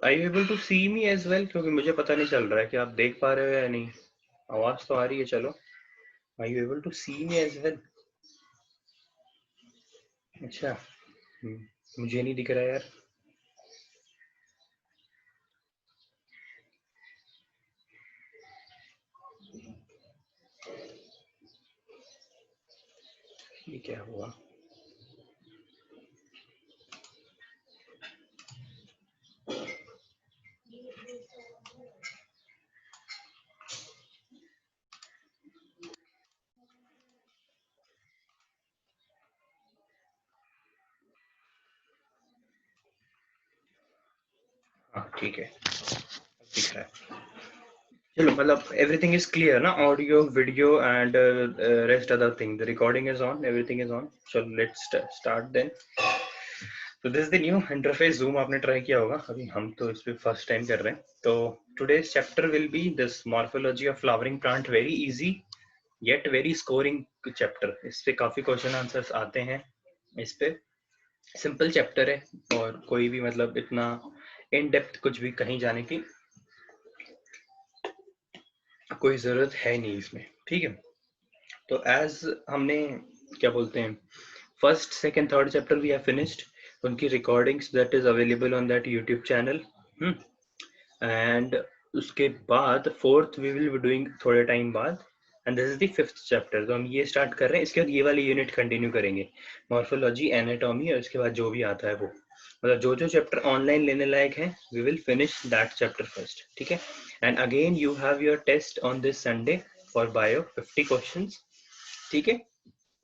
Are you able to see me as well? क्योंकि मुझे पता नहीं चल रहा है कि आप देख पा रहे हो या नहीं। आवाज तो आ रही है, चलो। Are you able to see me as well? अच्छा, मुझे नहीं दिख रहा यार। ये क्या हुआ? हाँ ठीक है, दिख रहा है। चलो, मतलब everything is clear ना? Audio, video and rest other thing. The recording is on, everything is on. So let's start then. So this is the new interface. Zoom आपने try किया होगा, अभी हम तो इस पे first time कर रहे हैं। तो today's chapter will be this morphology of flowering plant. Very easy yet very scoring chapter. इस पे काफी question answers आते हैं। इस पे simple chapter है और कोई भी मतलब इतना in depth कुछ भी कहीं जाने की कोई जरूरत है नहीं इसमें, ठीक है। तो एज हमने क्या बोलते हैं, first second third chapter we have finished, उनकी recordings that is available on that YouTube channel. And उसके बाद fourth we will be doing थोड़े टाइम बाद, and this is the fifth chapter. तो हम ये स्टार्ट कर रहे हैं, इसके बाद ये वाली यूनिट कंटिन्यू करेंगे, मॉर्फोलॉजी, एनाटॉमी, और इसके बाद जो भी आता है वो, मतलब जो जो चैप्टर ऑनलाइन लेने लायक है we will finish that chapter first, ठीक है। And again you have your test on this Sunday for bio, 50 questions, ठीक है।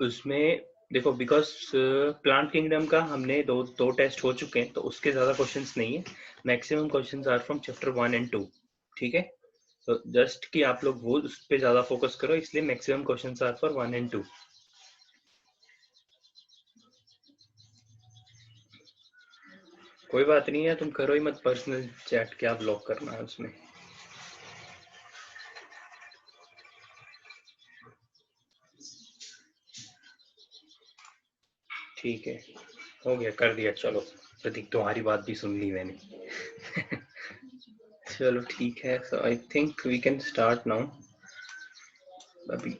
उसमें देखो, बिकॉज प्लांट किंगडम का हमने दो टेस्ट हो चुके हैं, तो उसके ज्यादा क्वेश्चंस नहीं है। Maximum questions are from chapter 1 and 2, ठीक है। तो जस्ट कि आप लोग वो उस पे ज्यादा फोकस करो, इसलिए maximum questions are for 1 and 2। कोई बात नहीं है, तुम करो ही मत पर्सनल चैट, क्या ब्लॉक करना है उसमें। ठीक है, हो गया, कर दिया। चलो प्रतीक, तुम्हारी बात भी सुन ली मैंने। चलो ठीक है, so I think we can start now. अभी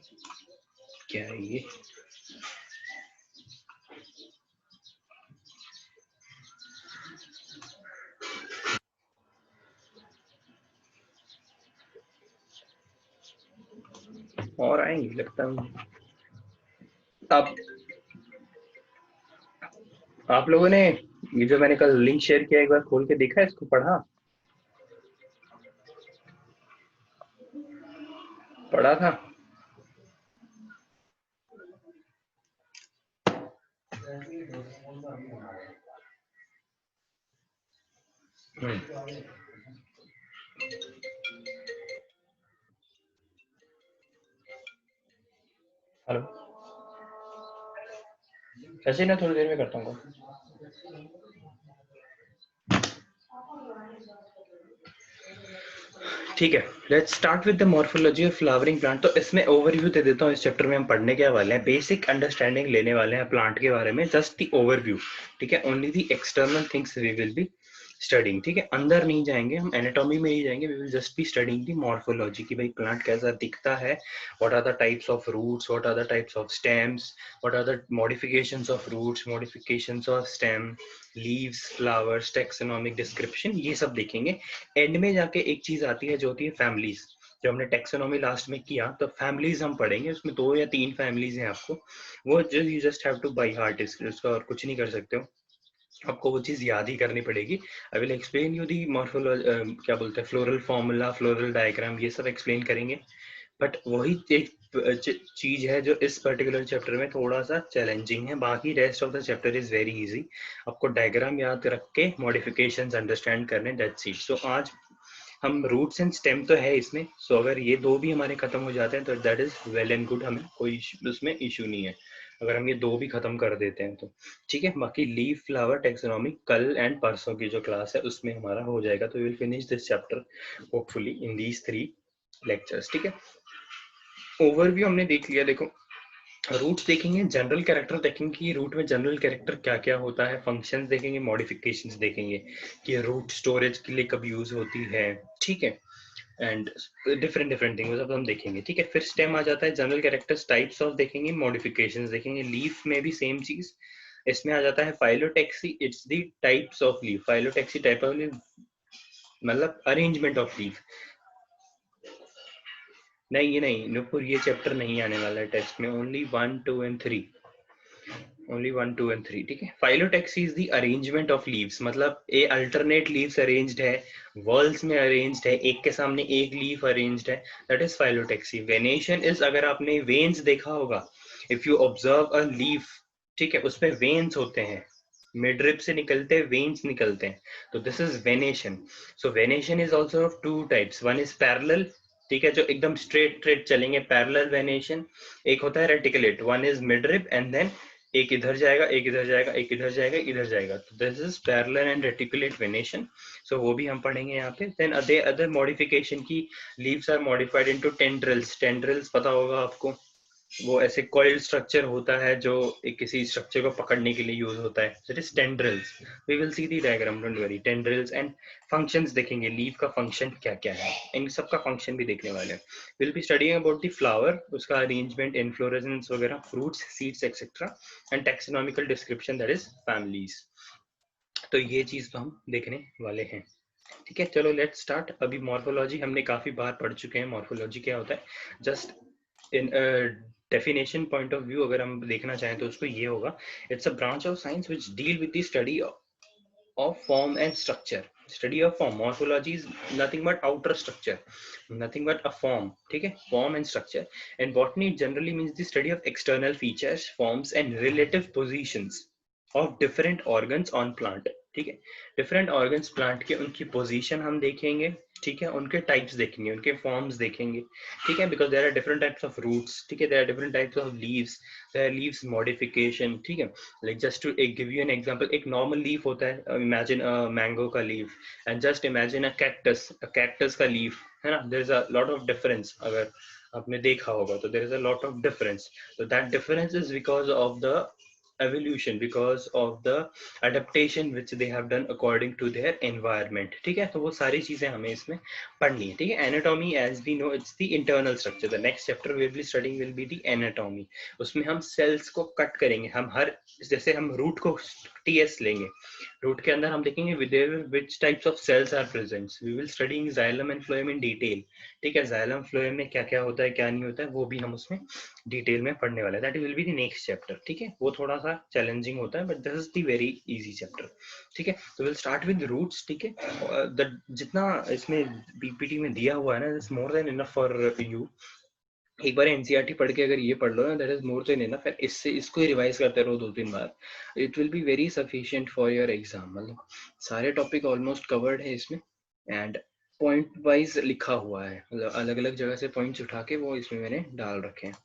क्या है ये? और आएंगे लगता है। अब आप लोगों ने ये जो मैंने कल लिंक शेयर किया, एक बार खोल के देखा, इसको पढ़ा? पढ़ा था? हेलो, ऐसे ना, थोड़ी देर में करता हूँ। ठीक है, let's start with the morphology of flowering plant. तो इसमें ओवरव्यू दे देता हूँ, इस चैप्टर में हम पढ़ने क्या वाले हैं, बेसिक अंडरस्टैंडिंग लेने वाले हैं प्लांट के बारे में, जस्ट द ओवरव्यू, ठीक है। Only the external things we will be studying, ठीक है। अंदर नहीं जाएंगे हम, एनाटॉमी में ही जाएंगे। We will just be studying the morphology, कि भाई प्लांट कैसा दिखता है, what are the types of roots, what are the types of stems, what are the modifications of roots, modifications of stem, leaves, flowers, taxonomic description, ये सब देखेंगे। And में जाके एक चीज आती है जो होती है फैमिलीज। जो हमने टेक्सोनॉमी लास्ट में किया, तो फैमिलीज हम पढ़ेंगे, उसमें 2 या 3 फैमिलीज हैं आपको, वो जो you just have to by heart, इसका और कुछ नहीं कर सकते हो, आपको वो चीज याद ही करनी पड़ेगी। I will explain you the morphology, क्या बोलते हैं, फ्लोरल फॉर्मूला, फ्लोरल डायग्राम, ये सब एक्सप्लेन करेंगे। बट वही एक चीज है जो इस पर्टिकुलर चैप्टर में थोड़ा सा चैलेंजिंग है, बाकी rest of the chapter is very easy. आपको डायग्राम याद रख के मॉडिफिकेशंस अंडरस्टैंड करने, दैट्स इट। सो आज हम रूट्स एंड स्टेम तो है इसमें, सो अगर ये 2 भी हमारे खत्म हो जाते हैं तो that is well and good, हमें कोई उसमें इशू नहीं है अगर हम ये 2 भी खत्म कर देते हैं तो, ठीक है। बाकी लीफ, फ्लावर, टेक्सोनॉमी कल एंड परसों की जो क्लास है उसमें हमारा हो जाएगा, तो we will finish this chapter hopefully in these 3 lectures, ठीक है। ओवरव्यू हमने देख लिया, देखो रूट्स देखेंगे, जनरल कैरेक्टर देखेंगे कि रूट में जनरल कैरेक्टर क्या क्या होता है, फंक्शंस देखेंगे, मॉडिफिकेशंस देखेंगे कि रूट स्टोरेज के लिए कब यूज होती है, ठीक है, एंड डिफरेंट डिफरेंट थिंग्स सब हम देखेंगे, ठीक है। फिर स्टेम आ जाता है, जनरल कैरेक्टर्स, टाइप्स ऑफ देखेंगे, मॉडिफिकेशंस देखेंगे। लीफ में भी सेम चीज, इसमें आ जाता है phyllotaxy, it's the types of leaf. Phyllotaxy type of leaf मतलब अरेंजमेंट ऑफ लीफ। नहीं ये नहीं नुपुर, ये चैप्टर नहीं आने वाला है टेस्ट में, ओनली 1 2 एंड 3, ओनली 1 2 एंड 3, ठीक है। Phyllotaxy is the arrangement of leaves, मतलब ए अल्टरनेट लीव्स अरेंज्ड है, वर्ल्स में अरेंज्ड है, एक के सामने एक लीफ अरेंज्ड है, that is phyllotaxy. Venation is, अगर आपने वेन्स देखा होगा, if you observe a leaf, ठीक है, उसमें वेन्स होते हैं, मिडरिप से निकलते हैं, वेन्स निकलते हैं, तो this is venation. So venation is also of two types, one is parallel, ठीक है, जो एकदम स्ट्रेट स्ट्रेट चलेंगे, पैरेलल वेनेशन। एक होता है reticulate, one is midrib and then एक इधर जाएगा, एक इधर जाएगा, एक इधर जाएगा, इधर जाएगा, तो this is parallel and reticulate venation. So वो भी हम पढ़ेंगे यहाँ पे। देन अदर मॉडिफिकेशन की, leaves are modified into tendrils. Tendrils पता होगा आपको, वो ऐसे कॉइल स्ट्रक्चर होता है जो एक किसी स्ट्रक्चर को पकड़ने के लिए यूज होता है, that is tendrils. We will see the diagram, don't worry. Tendrils and functions देखेंगे, लीफ का फंक्शन क्या क्या है, इन सब का फंक्शन भी देखने वाले हैं। Will be studying about the flower, उसका अरेंजमेंट, इन्फ्लोरेसेंस वगैरह, fruits, seeds etcetera, and taxonomical description, that is families. तो ये चीज तो हम देखने वाले हैं, ठीक है। चलो लेट्स स्टार्ट। अभी मॉर्फोलॉजी हमने काफी बार पढ़ चुके हैं। मॉर्फोलॉजी क्या होता है, just in definition point of view अगर हम देखना चाहें तो उसको ये होगा, it's a branch of science which deal with the study of form and structure. Study of form, morphology is nothing but outer structure, nothing but a form, ठीक है, form and structure. And botany generally means the study of external features, forms and relative positions of different organs on plant, ठीक है। Different organs plant के, उनकी position हम देखेंगे, ठीक है, उनके टाइप्स देखेंगे, उनके फॉर्म्स देखेंगे, ठीक है, because there are different types of roots, ठीक है, there are different types of leaves, there are leaves modification, ठीक है। Like just to give you an example, एक नॉर्मल लीफ होता है, इमेजिन अ मैंगो का leaf, and just imagine a cactus का leaf, है ना, there is a lot of difference. अगर आपने देखा होगा तो there is a lot of difference, so that difference is because of the evolution, because of the adaptation which they have done according to their environment, ठीक है। तो वो सारी चीजें हमें इसमें पढ़नी है, ठीक है। Anatomy, as we know, it's the internal structure. The next chapter we will be studying will be the anatomy. उसमें हम cells को कट करेंगे, हम हर, जैसे हम रूट को टीएस लेंगे, रूट के अंदर हम देखेंगे which types of cells are present. We will studying xylem and phloem in detail, ठीक है। जाइलम फ्लोएम में क्या क्या होता है, क्या नहीं होता है, वो भी हम उसमें डिटेल में पढ़ने वाले हैं। That will be the next chapter, ठीक है। वो थोड़ा सा चैलेंजिंग होता है, but this is the very easy chapter, ठीक है। तो विल स्टार्ट विद रूट्स, ठीक है। जितना इसमें पीपीटी में दिया हुआ है ना, it's more than enough for you. एक बार एनसीईआरटी पढ़ के अगर ये पढ़ लो ना, that is more than enough. फिर इससे इसको ही रिवाइज करते रहो 2-3 बार, it will be very sufficient for your exam. मतलब सारे टॉपिक ऑलमोस्ट कवर्ड है इसमें, एंड पॉइंट वाइज लिखा हुआ है, मतलब अलग अलग जगह से पॉइंट्स उठा के वो इसमें मैंने डाल रखे हैं,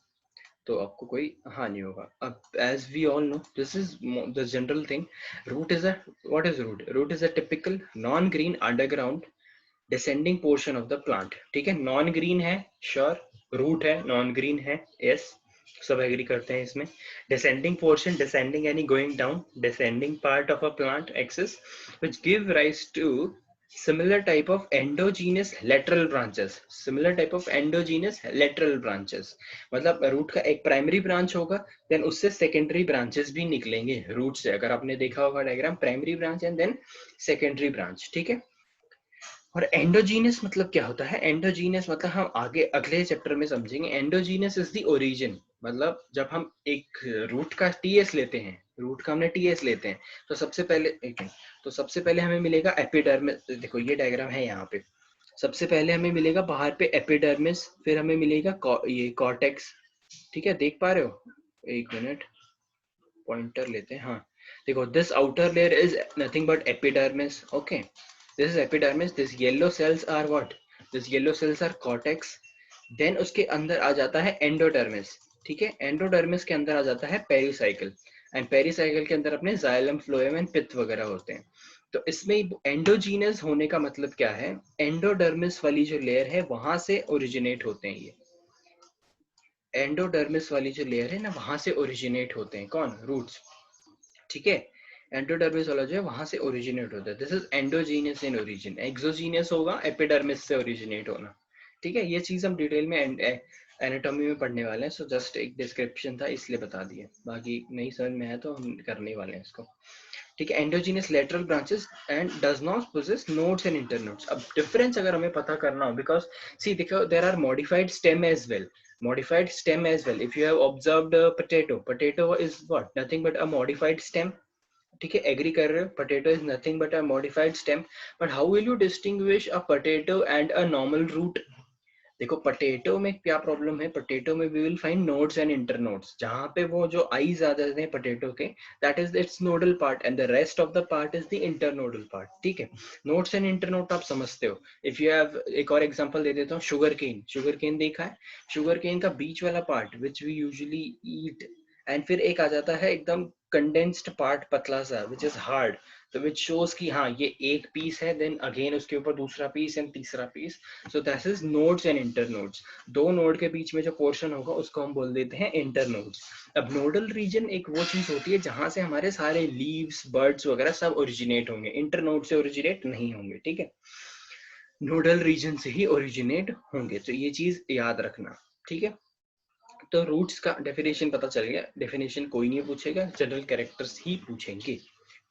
तो आपको कोई हानि होगा। अब as we all know, this is the general thing, root is a, what is root? Root is a typical non green underground descending portion of the plant, ठीक है। नॉन ग्रीन है, श्योर, रूट है, non green है, yes, सब agree करते हैं इसमें। Descending portion, descending यानी going down, descending part of a plant axis which give rise to similar type of endogenous lateral branches, similar type of endogenous lateral branches, मतलब root का एक primary branch होगा, then उससे secondary branches भी निकलेंगे root से। अगर आपने देखा होगा diagram, primary branch and then secondary branch, ठीक है। और एंडोजीनियस मतलब क्या होता है? एंडोजीनियस मतलब हम आगे अगले चैप्टर में समझेंगे। एंडोजीनियस इज द ओरिजिन, मतलब जब हम एक रूट का टीएस लेते हैं, रूट का हमने टीएस लेते हैं, तो सबसे पहले एक मिनट, तो सबसे पहले हमें मिलेगा एपिडर्मिस। देखो ये डायग्राम है यहाँ पे, सबसे पहले हमें मिलेगा बाहर पे एपिडर्मिस, फिर हमें मिलेगा ये कॉर्टेक्स, ठीक है, देख पा रहे हो? एक मिनट, पॉइंटर लेते हैं, हाँ देखो, this outer layer is nothing but epidermis, okay, this is epidermis, this yellow cells are what, this yellow cells are cortex, then उसके अंदर आ जाता है एंडोडर्मिस, ठीक है। एंडोडर्मिस के अंदर आ जाता है पेरिसाइकिल, एंड पेरिसाइकिल के अंदर अपने जाइलम, फ्लोएम एंड पित्त वगैरह होते हैं। तो इसमें एंडोजीनस होने का मतलब क्या है? एंडोडर्मिस वाली जो लेयर है वहां से ओरिजिनेट होते हैं ये, एंडोडर्मिस वाली जो लेयर है ना, वहां से ओरिजिनेट होते हैं कौन, रूट्स, ठीक है। एंडोडर्मिस वाला जो है वहां से ओरिजिनेट होता है, this is endogenous in origin. Exogenous होगा एपिडर्मिस से ओरिजिनेट होना, ठीक है। ये चीज हम डिटेल में एनाटॉमी में पढ़ने वाले हैं, सो जस्ट एक डिस्क्रिप्शन था इसलिए बता दिया, बाकी नहीं समझ में आया तो हम करने वाले हैं इसको, ठीक है। Endogenous lateral branches and does not possess nodes and internodes. अब डिफरेंस अगर हमें पता करना हो, बिकॉज सी देखो there are modified stem as well, modified stem as well. If you have observed a potato is what, nothing but a modified stem, ठीक है। Agree कर रहे हो, potato is nothing but a modified stem, but how will you distinguish a potato and a normal root? देखो potato में क्या problem है, potato में we will find nodes and internodes, जहां पे वो जो आईज आ जाते हैं पटेटो के, that is it's nodal part and the rest of the part is the internodal part, ठीक है। नोड्स एंड इंटरनोड आप समझते हो। इफ यू हैव, एक और एग्जांपल दे देता हूँ, शुगर केन, शुगर केन देखा है, शुगर केन का बीच वाला part which we usually eat, and फिर एक आ जाता है एकदम कंडेंस्ड पार्ट पतला सा विच इज हार्ड, तो विच शोज कि हाँ ये एक पीस है, देन अगेन उसके ऊपर दूसरा पीस एंड तीसरा piece, so that is nodes and internodes. दो नोड के बीच में जो पोर्शन होगा उसको हम बोल देते हैं इंटरनोड्स। अब नोडल रीजन एक वो चीज होती है जहां से हमारे सारे लीव्स बर्ड्स वगैरह सब ओरिजिनेट होंगे, इंटरनोड से ओरिजिनेट नहीं होंगे, ठीक है। नोडल रीजन से ही ओरिजिनेट होंगे, तो ये चीज याद रखना, ठीक है। तो रूट्स का डेफिनेशन पता चल गया, डेफिनेशन कोई नहीं पूछेगा, जनरल कैरेक्टर्स ही पूछेंगे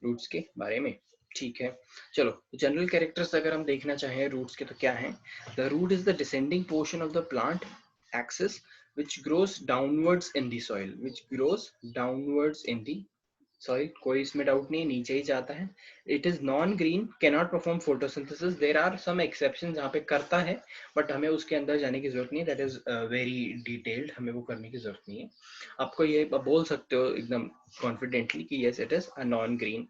रूट्स के बारे में, ठीक है। चलो जनरल कैरेक्टर्स अगर हम देखना चाहें रूट्स के तो क्या है, the root is the descending portion of the plant axis which grows downwards in the soil, which grows downwards in the sorry कोई इसमें डाउट नहीं, नीचे ही जाता है। It is non green, can not perform photosynthesis, there are some exception जहाँ पे करता है, बट हमें उसके अंदर जाने की जरूरत नहीं है, दैट इज वेरी डिटेल्ड, हमें वो करने की जरूरत नहीं है। आपको ये बोल सकते हो एकदम कॉन्फिडेंटली कि yes it is a non green,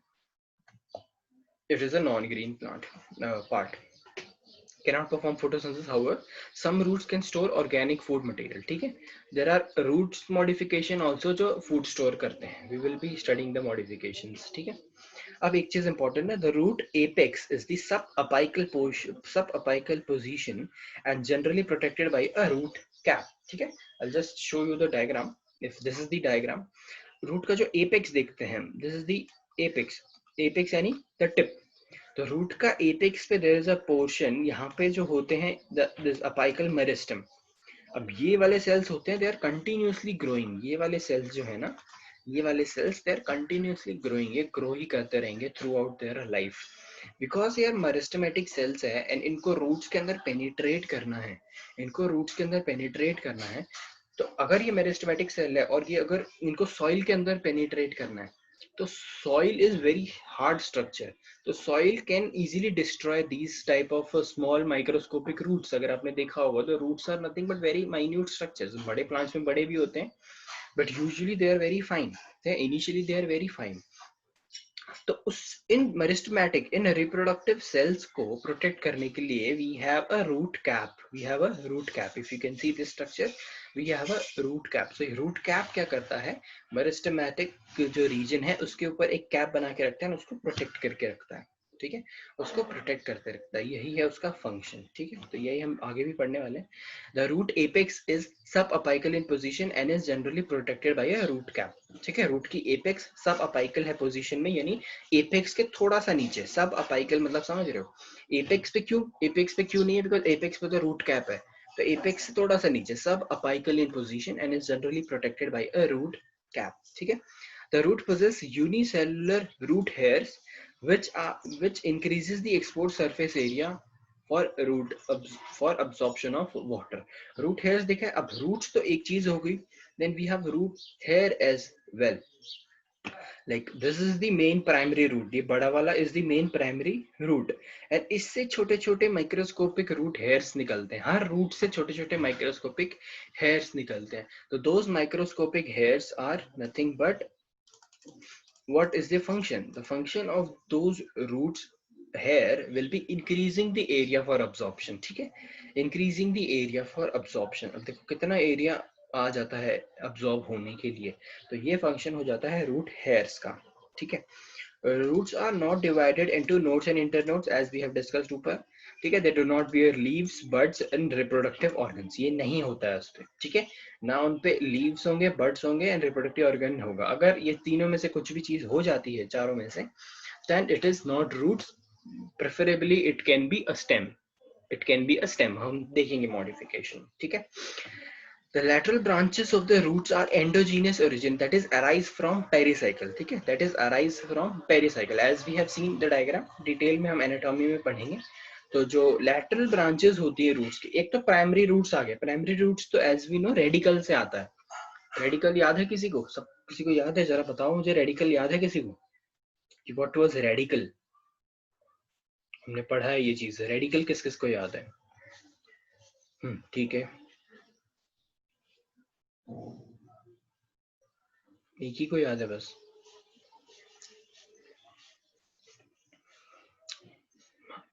it is a non green plant part. cannot perform photosynthesis, however some roots can store organic food material, ठीक है। there are roots modification also जो food store करते हैं, we will be studying the modifications, ठीक है। अब एक चीज इंपॉर्टेंट है, the root apex is the sub apical position and generally protected by a root cap, ठीक है। I just show you the diagram, if this is the diagram, root का जो एपेक्स देखते हैं, this is the apex, apex यानी the tip, तो root का apex पे देयर इज अ पोर्शन, यहाँ पे जो होते हैं दिस अपाइकल मेरिस्टम। अब ये वाले सेल्स होते हैं, दे आर कंटिन्यूसली ग्रोइंग, ये वाले सेल्स जो है ना, ये वाले cells they are continuously growing, ये ग्रो ही करते रहेंगे throughout their life, because यार मेरिस्टेमेटिक सेल्स है एंड इनको रूट्स के अंदर पेनिट्रेट करना है, इनको रूट्स के अंदर पेनिट्रेट करना है। तो अगर ये मेरिस्टेमेटिक सेल है और ये अगर इनको सॉइल के अंदर पेनिट्रेट करना है, तो soil is very hard structure, तो soil can easily destroy these type of small microscopic roots. अगर आपने देखा होगा तो roots are nothing but very minute structures, बड़े प्लांट्स में बड़े भी होते हैं but usually they are very fine, initially they are very fine. तो उस in meristematic in reproductive cells को प्रोटेक्ट करने के लिए we have a root cap, we have a root cap, if you can see this structure, we have a root cap. So root cap क्या करता है, meristematic जो reason है उसके ऊपर एक कैप बना के रखता है, उसको प्रोटेक्ट करके रखता है, ठीक है, उसको प्रोटेक्ट करते रखता है, यही है उसका फंक्शन, ठीक है। तो यही हम आगे भी पढ़ने वाले हैं। The root apex is sub apical in position and is generally protected by a root cap, ठीक है। रूट की एपेक्स सब अपाइकल है पोजीशन में, यानी एपेक्स के थोड़ा सा नीचे, सब अपाइकल मतलब समझ रहे हो। एपेक्स पे क्यों, एपेक्स पे क्यों नहीं है, बिकॉज एपेक्स पे तो रूट कैप है, तो एपेक्स से थोड़ा सा नीचे, sub apical in position and is generally protected by a root cap, ठीक है। The root possess unicellular root hairs which increases the export surface area for for absorption of water. Root hairs देखा है, अब roots तो एक चीज हो गई, then we have root hair as well. Like this is the main primary root, ये बड़ा वाला is the main primary root and इससे छोटे छोटे microscopic root hairs निकलते हैं, हर root से छोटे छोटे microscopic hairs निकलते हैं। तो those microscopic hairs are nothing but what is the function? The function of those roots hair will be increasing the area for absorption, ठीक है, increasing the area for absorption। अब देखो कितना एरिया आ जाता है absorb होने के लिए, तो ये फंक्शन हो जाता है रूट हेयर्स का, ठीक है। Roots are not divided into nodes and internodes as we have discussed ऊपर, ठीक है. They do not bear leaves, buds and reproductive organs. ये नहीं होता है उस पे, ठीक है ना. उन पे leaves होंगे, buds होंगे and reproductive organ होगा. अगर ये तीनों में से कुछ भी चीज हो जाती है चारों में से, then it is not roots. Preferably it can be a stem. It can be a stem. हम देखेंगे modification, ठीक है. The lateral branches of the roots are endogenous origin, that is arise from pericycle, ठीक है. That is arise from pericycle as we have seen the diagram. Detail में हम anatomy में पढ़ेंगे. तो जो lateral branches होती है roots की, एक तो primary roots आ गए. Primary roots तो as we know radical से आता है. Radical याद है किसी को? सब किसी को याद है? जरा बताओ मुझे, radical याद है किसी को कि what was radical? हमने पढ़ा है ये चीज. radical किस किस को याद है? ठीक है, एक ही को याद है बस.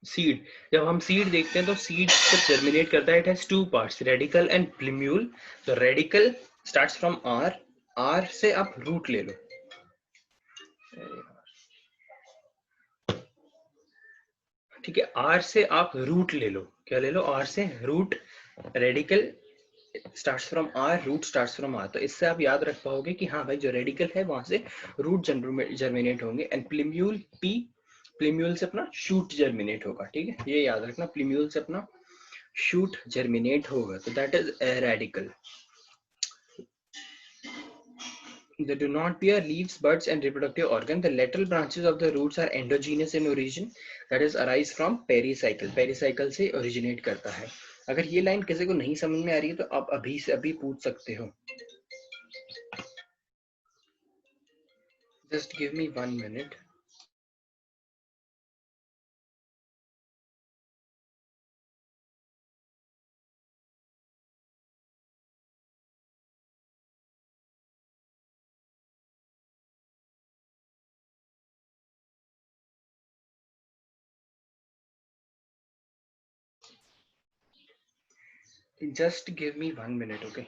सीड, जब हम सीड देखते हैं तो सीड जब जर्मिनेट करता है, it has two parts, radical and plumule. तो radical starts from R. R से आप रूट ले लो, ठीक है. आर से आप रूट ले लो. क्या ले लो? आर से root. Radical starts from R, root starts from R. तो इससे आप याद रख पाओगे कि हाँ भाई जो रेडिकल है वहां से रूट जर्मिनेट होंगे. एंड प्लिम्यूल पी, प्लिम्यूल से अपना शूट जर्मिनेट होगा, ठीक है. ये याद रखना, प्लिम्यूल से अपना शूट जर्मिनेट होगा. तो that is radical. They do not bear leaves, buds and reproductive organ. The lateral branches of the roots are endogenous in origin, that is arise from pericycle. Pericycle से originate करता है. अगर ये line किसी को नहीं समझ में आ रही है तो आप अभी से अभी पूछ सकते हो. Just give me 1 minute. Just give me 1 minute, okay?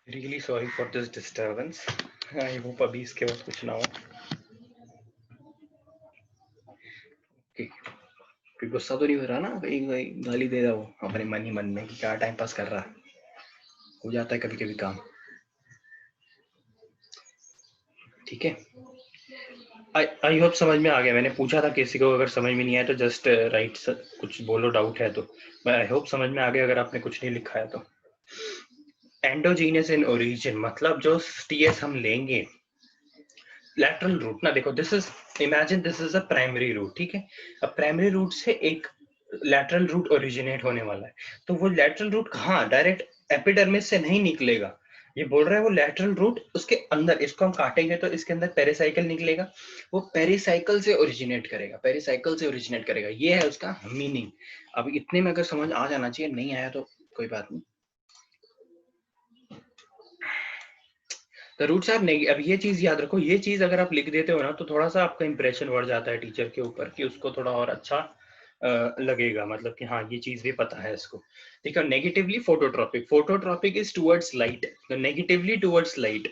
Really sorry for this disturbance. I hope अभी इसके बाद कुछ ना हो. Okay. कोई गुस्सा तो नहीं हो रहा ना? कहीं गाली दे रहा हो अपने मन ही मन में कि क्या टाइम पास कर रहा है. हो जाता है कभी कभी काम, ठीक है. आई होप समझ में आ गया. मैंने पूछा था किसी को, अगर समझ में नहीं आया तो जस्ट राइट कुछ बोलो, डाउट है तो. मैं आई होप समझ में आ गया अगर आपने कुछ नहीं लिखा है तो. एंडोजीनियस इन ओरिजिन मतलब जो टीएस हम लेंगे लैटरल रूट ना. देखो this is, imagine this is a primary root, ठीक है. अब प्राइमरी रूट से एक लैटरल रूट ओरिजिनेट होने वाला है. तो वो लैटरल रूट कहाँ, डायरेक्ट एपिडर्मिस से नहीं निकलेगा. ये बोल रहा है वो लैटरल रूट उसके अंदर, इसको हम काटेंगे तो इसके अंदर पेरिसाइकिल निकलेगा. वो पेरिसाइकिल से ओरिजिनेट करेगा, पेरिसाइकिल से ओरिजिनेट करेगा. ये है उसका मीनिंग. अब इतने में अगर समझ आ जाना चाहिए, नहीं आया तो कोई बात नहीं. The roots are negative. अब ये चीज याद रखो, ये चीज अगर आप लिख देते हो ना तो थोड़ा सा आपका इंप्रेशन बढ़ जाता है टीचर के ऊपर कि उसको थोड़ा और अच्छा लगेगा. मतलब कि हाँ ये चीज भी पता है इसको. देखो negatively phototropic, phototropic is towards light, तो नेगेटिवली टुवर्ड्स लाइट.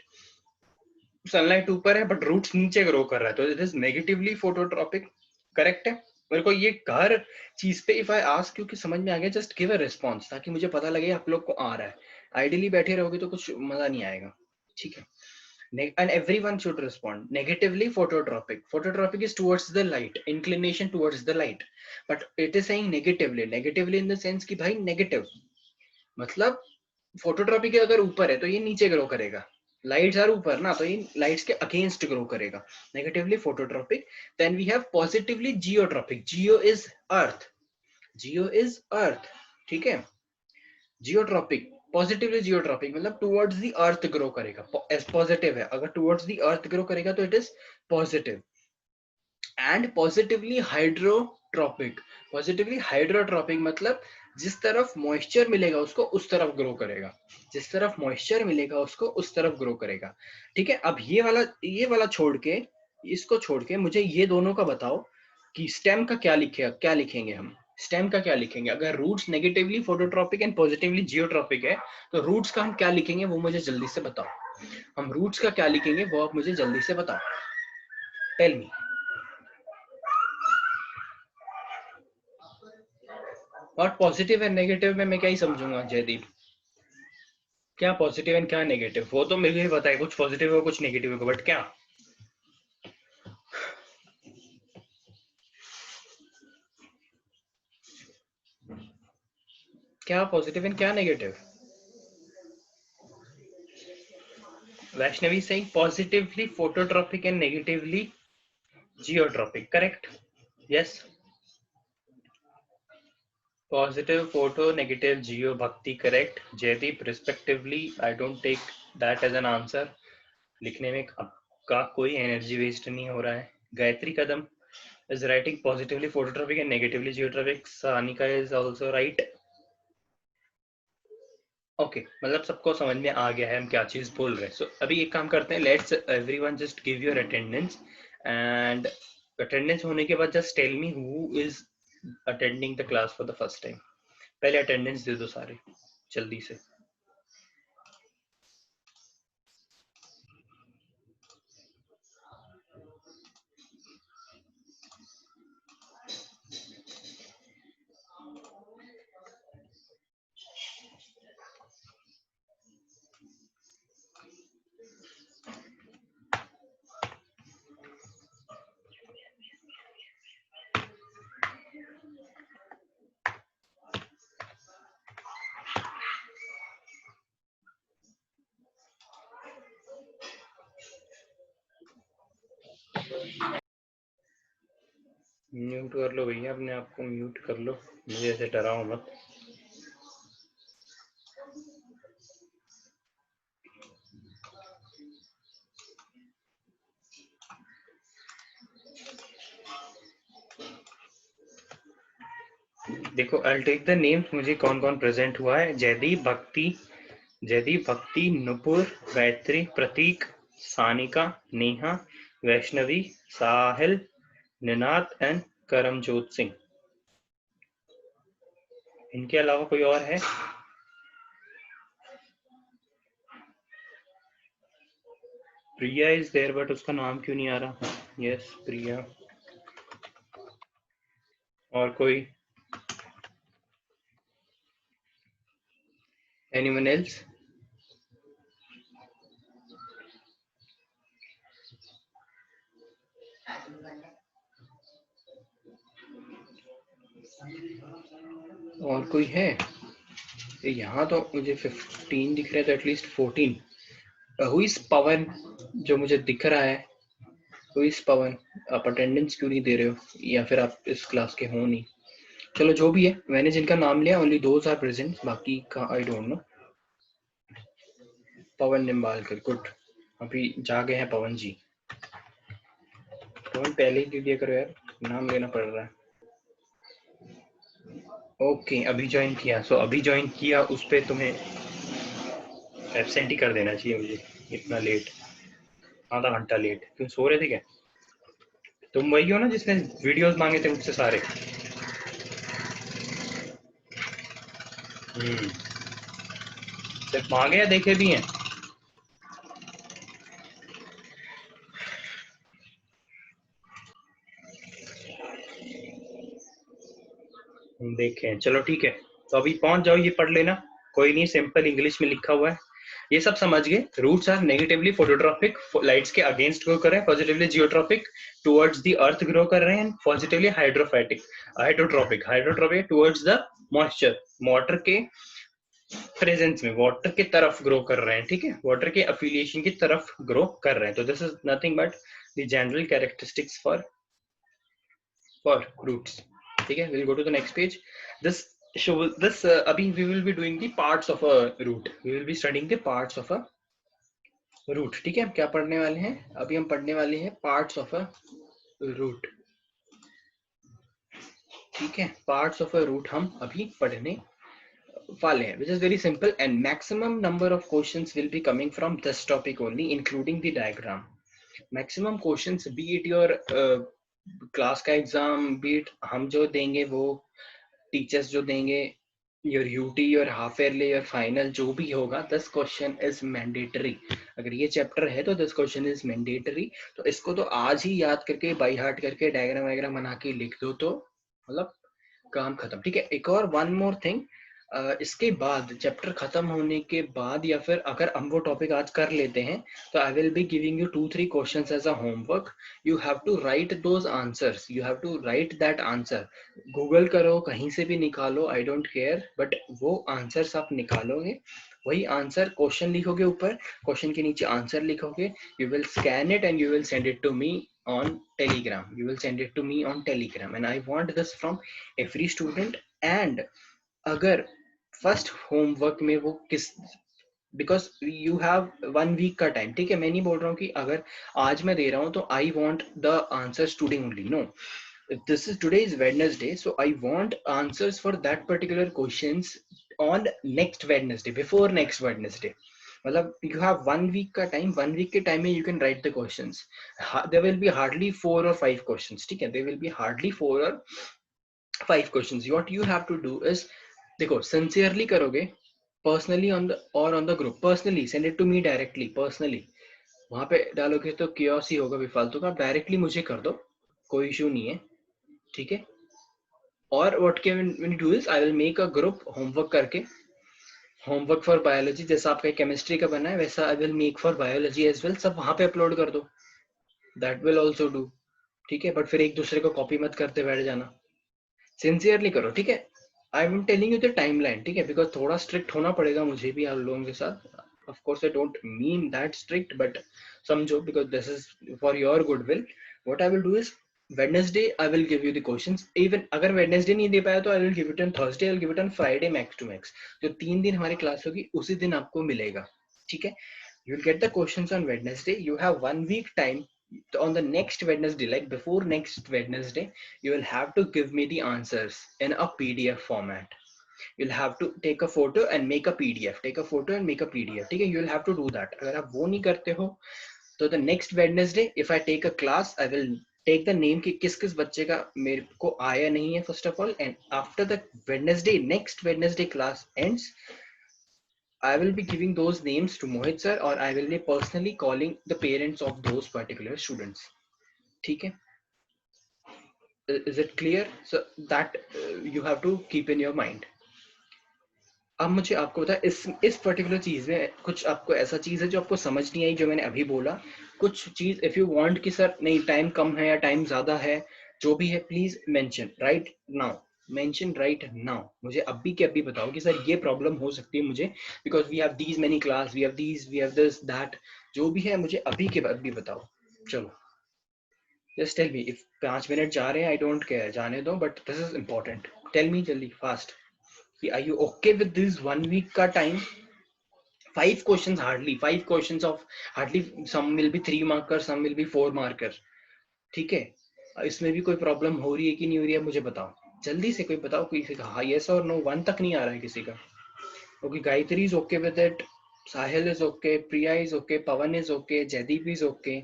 सनलाइट ऊपर है बट रूट्स नीचे ग्रो कर रहा है, तो it is negatively phototropic. Correct है. मेरे को ये हर चीज पे इफ आई आस्क यू कि समझ में आ गया, जस्ट गिव अ रिस्पॉन्स ताकि मुझे पता लगे आप लोग को आ रहा है. आइडियली बैठे रहोगे तो कुछ मजा नहीं आएगा, ठीक है. And everyone should respond negatively. Phototropic is towards the light, inclination towards the light, but it is saying negatively in the sense कि भाई negative मतलब फोटोट्रॉपिक अगर ऊपर है तो ये नीचे ग्रो करेगा, लाइट्स आर ऊपर ना तो ये लाइट्स के अगेंस्ट ग्रो करेगा, negatively phototropic. Then we have positively geotropic. Geo is earth, ठीक है. जियोट्रॉपिक, पॉजिटिवली जियोट्रॉपिक मतलब टुवर्ड्स द अर्थ ग्रो करेगा, एस पॉजिटिव है, अगर टुवर्ड्स द अर्थ ग्रो करेगा तो it is positive. And positively hydrotropic मतलब जिस तरफ मॉइस्चर मिलेगा उसको उस तरफ ग्रो करेगा, जिस तरफ मॉइस्चर मिलेगा उसको उस तरफ ग्रो करेगा. ठीक है. अब ये वाला छोड़ के, इसको छोड़ के मुझे ये दोनों का बताओ कि स्टेम का क्या लिखेंगे हम. स्टेम का क्या लिखेंगे? अगर roots negatively phototropic and positively geotropic है तो रूट्स का हम क्या लिखेंगे वो मुझे जल्दी से बताओ. हम रूट्स का क्या लिखेंगे वो आप मुझे जल्दी से बताओ. Tell me. और पॉजिटिव एंड नेगेटिव में मैं क्या ही समझूंगा जयदीप, क्या पॉजिटिव एंड क्या नेगेटिव, वो तो मुझे पता है कुछ पॉजिटिव है कुछ नेगेटिव है, बट क्या पॉजिटिव एंड क्या negative. Vaishnavi saying positively phototropic and negatively geotropic, correct? Yes. Positive photo, negative geo. Bhakti, correct. Jaydeep, respectively. I don't take that as an answer. लिखने में आपका कोई एनर्जी वेस्ट नहीं हो रहा है. गायत्री कदम is writing positively phototropic and negatively geotropic. Sanika is also right. Okay मतलब सबको समझ में आ गया है हम क्या चीज बोल रहे हैं. सो अभी एक काम करते हैं, let's everyone just give your attendance, and attendance होने के बाद just tell me who is attending the class for the first time. पहले अटेंडेंस दे दो सारे जल्दी से. म्यूट कर लो भैया, अपने आप को म्यूट कर लो, मुझे ऐसे डराओ मत. देखो आई टेक द नेम्स, मुझे कौन कौन प्रेजेंट हुआ है. जयदीप भक्ति, नुपुर, गायत्री, प्रतीक, सानिका, नेहा, वैष्णवी, साहिल, निनाद एंड करमजोत सिंह. इनके अलावा कोई और है? प्रिया इज देयर बट उसका नाम क्यों नहीं आ रहा. यस प्रिया. और कोई? Anyone else? और कोई है? यहाँ तो मुझे 15 दिख रहा है तो एटलीस्ट 14. हु इज पवन जो मुझे दिख रहा है? हु इज पवन? आप अटेंडेंस क्यों नहीं दे रहे हो, या फिर आप इस क्लास के हो नहीं? चलो जो भी है, मैंने जिनका नाम लिया ओनली दोज आर प्रेजेंट, बाकी का I don't know. Pawan Nimbalkar, good. अभी जा गए हैं पवन जी. पवन पहले ही दे दिया करो यार, नाम लेना पड़ रहा है. ओके अभी ज्वाइन किया. सो अभी ज्वाइन किया उस पे तुम्हें एब्सेंट ही कर देना चाहिए मुझे. इतना लेट, आधा घंटा लेट क्यों? सो रहे थे क्या? तुम वही हो ना जिसने वीडियोस मांगे थे मुझसे सारे? सिर्फ मांगे या देखे भी हैं? देखें, चलो ठीक है. तो अभी पहुंच जाओ, ये पढ़ लेना. कोई नहीं, सिंपल इंग्लिश में लिखा हुआ है. ये सब समझ गए. Roots are negatively phototropic, lights के अगेंस्ट ग्रो कर रहे हैं. Positively geotropic, towards the earth grow कर रहे हैं. Positively hydrotropic towards the moisture, water के प्रेजेंस में, वाटर की तरफ ग्रो कर रहे हैं. ठीक है, वाटर के अफिलिएशन की तरफ ग्रो कर रहे हैं. तो this is nothing but the general characteristics for roots. ठीक है, we'll go to the next page. This abhi we will be doing the parts of a root. We will be studying the parts of a root. ठीक है, हम क्या पढ़ने वाले हैं अभी? हम पढ़ने वाले हैं parts of a root. ठीक है, parts of a root हम अभी पढ़ने वाले हैं, which is very simple, and maximum number of questions will be coming from this topic only, including the diagram. Maximum questions, be it your class का exam, beat हम जो देंगे, वो टीचर्स जो देंगे, your UT, your half yearly, your final, जो भी होगा, दिस क्वेश्चन इज मैंडेटरी. अगर ये चैप्टर है तो दिस क्वेश्चन इज मैंडेटरी. तो इसको तो आज ही याद करके, बाई हार्ट करके, डायग्राम वायग्राम बना के लिख दो तो मतलब काम खत्म. ठीक है, एक और वन मोर थिंग, इसके बाद चैप्टर खत्म होने के बाद, या फिर अगर हम वो टॉपिक आज कर लेते हैं, तो I will be giving you 2-3 questions as a homework. You have to write those answers, you have to write that answer. Google करो, कहीं से भी निकालो, आई डोंट केयर, बट वो आंसर्स आप निकालोगे, वही आंसर क्वेश्चन लिखोगे ऊपर, क्वेश्चन के नीचे आंसर लिखोगे. You will scan it and you will send it to me on Telegram. You will send it to me on Telegram, and I want this from every student. And अगर first homework में वो किस, because you have 1 week का time. ठीक है, मैं नहीं बोल रहा हूँ कि अगर आज मैं दे रहा हूँ तो I want the answers today only. No, this is today is Wednesday, so I want answers for that particular questions on next Wednesday, before next Wednesday. मतलब you have 1 week का टाइम, 1 week के time में you can write the questions. There will be hardly 4 or 5 questions. ठीक है, there will be hardly 4 or 5 questions. What you have to do is, देखो, sincerely करोगे, personally on the और on the group, personally send it to me directly, personally वहां पे डालोगे तो chaos ही होगा बेफालतू का. डायरेक्टली मुझे कर दो, कोई इशू नहीं है. ठीक है, और what can we do is, I will make a group homework करके, होमवर्क फॉर बायोलॉजी, जैसा आपका केमिस्ट्री का बना है वैसा I will make for biology as well. सब वहां पे अपलोड कर दो, दैट विल ऑल्सो डू. ठीक है, बट फिर एक दूसरे को कॉपी मत करते बैठ जाना, सिंसियरली करो. ठीक है, I am telling you the timeline. ठीक है, बिकॉज थोड़ा स्ट्रिक्ट होना पड़ेगा मुझे भी आप लोगों के साथ. Of course I don't mean that strict, but समझो, because this is for your goodwill. What I will do is, Wednesday I will give you the questions. Even अगर Wednesday नहीं दे पाया तो I will give it on Thursday, I will give it on Friday max to max. जो 3 दिन हमारी class होगी उसी दिन आपको मिलेगा. ठीक है, you will get the questions on Wednesday. You have 1 week time. On the next Wednesday, like before next Wednesday, you will have to give me the answers in a PDF format. You'll have to take a photo and make a PDF. Take a photo and make a PDF. ठीक है, you will have to do that. अगर आप वो नहीं करते हो तो the next Wednesday, if I take a class, I will take the name कि किस किस बच्चे का मेरे को आया नहीं है first of all, and after the Wednesday, next Wednesday class ends, I will be giving those names to Mohit sir, or I will be personally calling the parents of those particular students. ठीक है, is it clear? So that you have to keep in your mind. अब मुझे आपको बता, इस particular चीज में कुछ आपको ऐसा चीज है जो आपको समझ नहीं आई जो मैंने अभी बोला, कुछ चीज इफ यू वांट कि सर नहीं टाइम कम है या टाइम ज्यादा है, जो भी है please mention right now, mention right now. मुझे अभी के अभी बताओ कि सर ये प्रॉब्लम हो सकती है मुझे, because we have these many class, we have this that, जो भी है मुझे अभी के अभी बताओ. चलो, just tell me. If 5 minute जा रहे हैं, आई डोंट केयर, जाने दो, but this is important. Tell me जल्दी, fast. Are you okay with this 1 week का time? 5 questions, hardly 5 questions of hardly, some will be 3 marker, some will be 4 marker. ठीक है, इसमें भी कोई प्रॉब्लम हो रही है कि नहीं हो रही है मुझे बताओ, जल्दी से कोई बताओ. किसी का हाँ यस और नो 1 तक नहीं आ रहा है किसी का. Okay, Gayatri is okay with it, Sahil is okay, Priya is okay, Pawan is okay, Jaydeep is okay.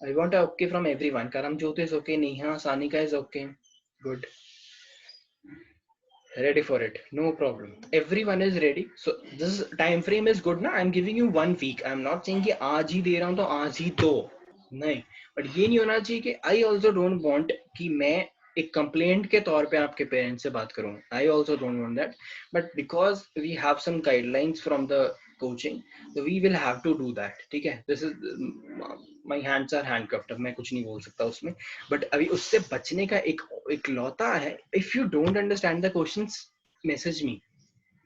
I want a okay from everyone. Karamjot is okay, Neha, Sanika is okay, good. Ready for it, no problem, everyone is ready. So this time frame is good na, I'm giving you 1 week. I'm not saying कि आज ही दे रहा हूँ तो आज ही दो, नहीं, but ये नहीं होना चाहिए कि I also don't want कि मैं एक कंप्लेंट के तौर पे आपके पेरेंट्स से बात करूँ. I also don't want that, but because we have some guidelines from the coaching, so we will have to do that. ठीक है, this is my hands are handcuffed, अब मैं कुछ नहीं बोल सकता उसमें, but अभी उससे बचने का एक लौता है, if you don't understand the questions, message me,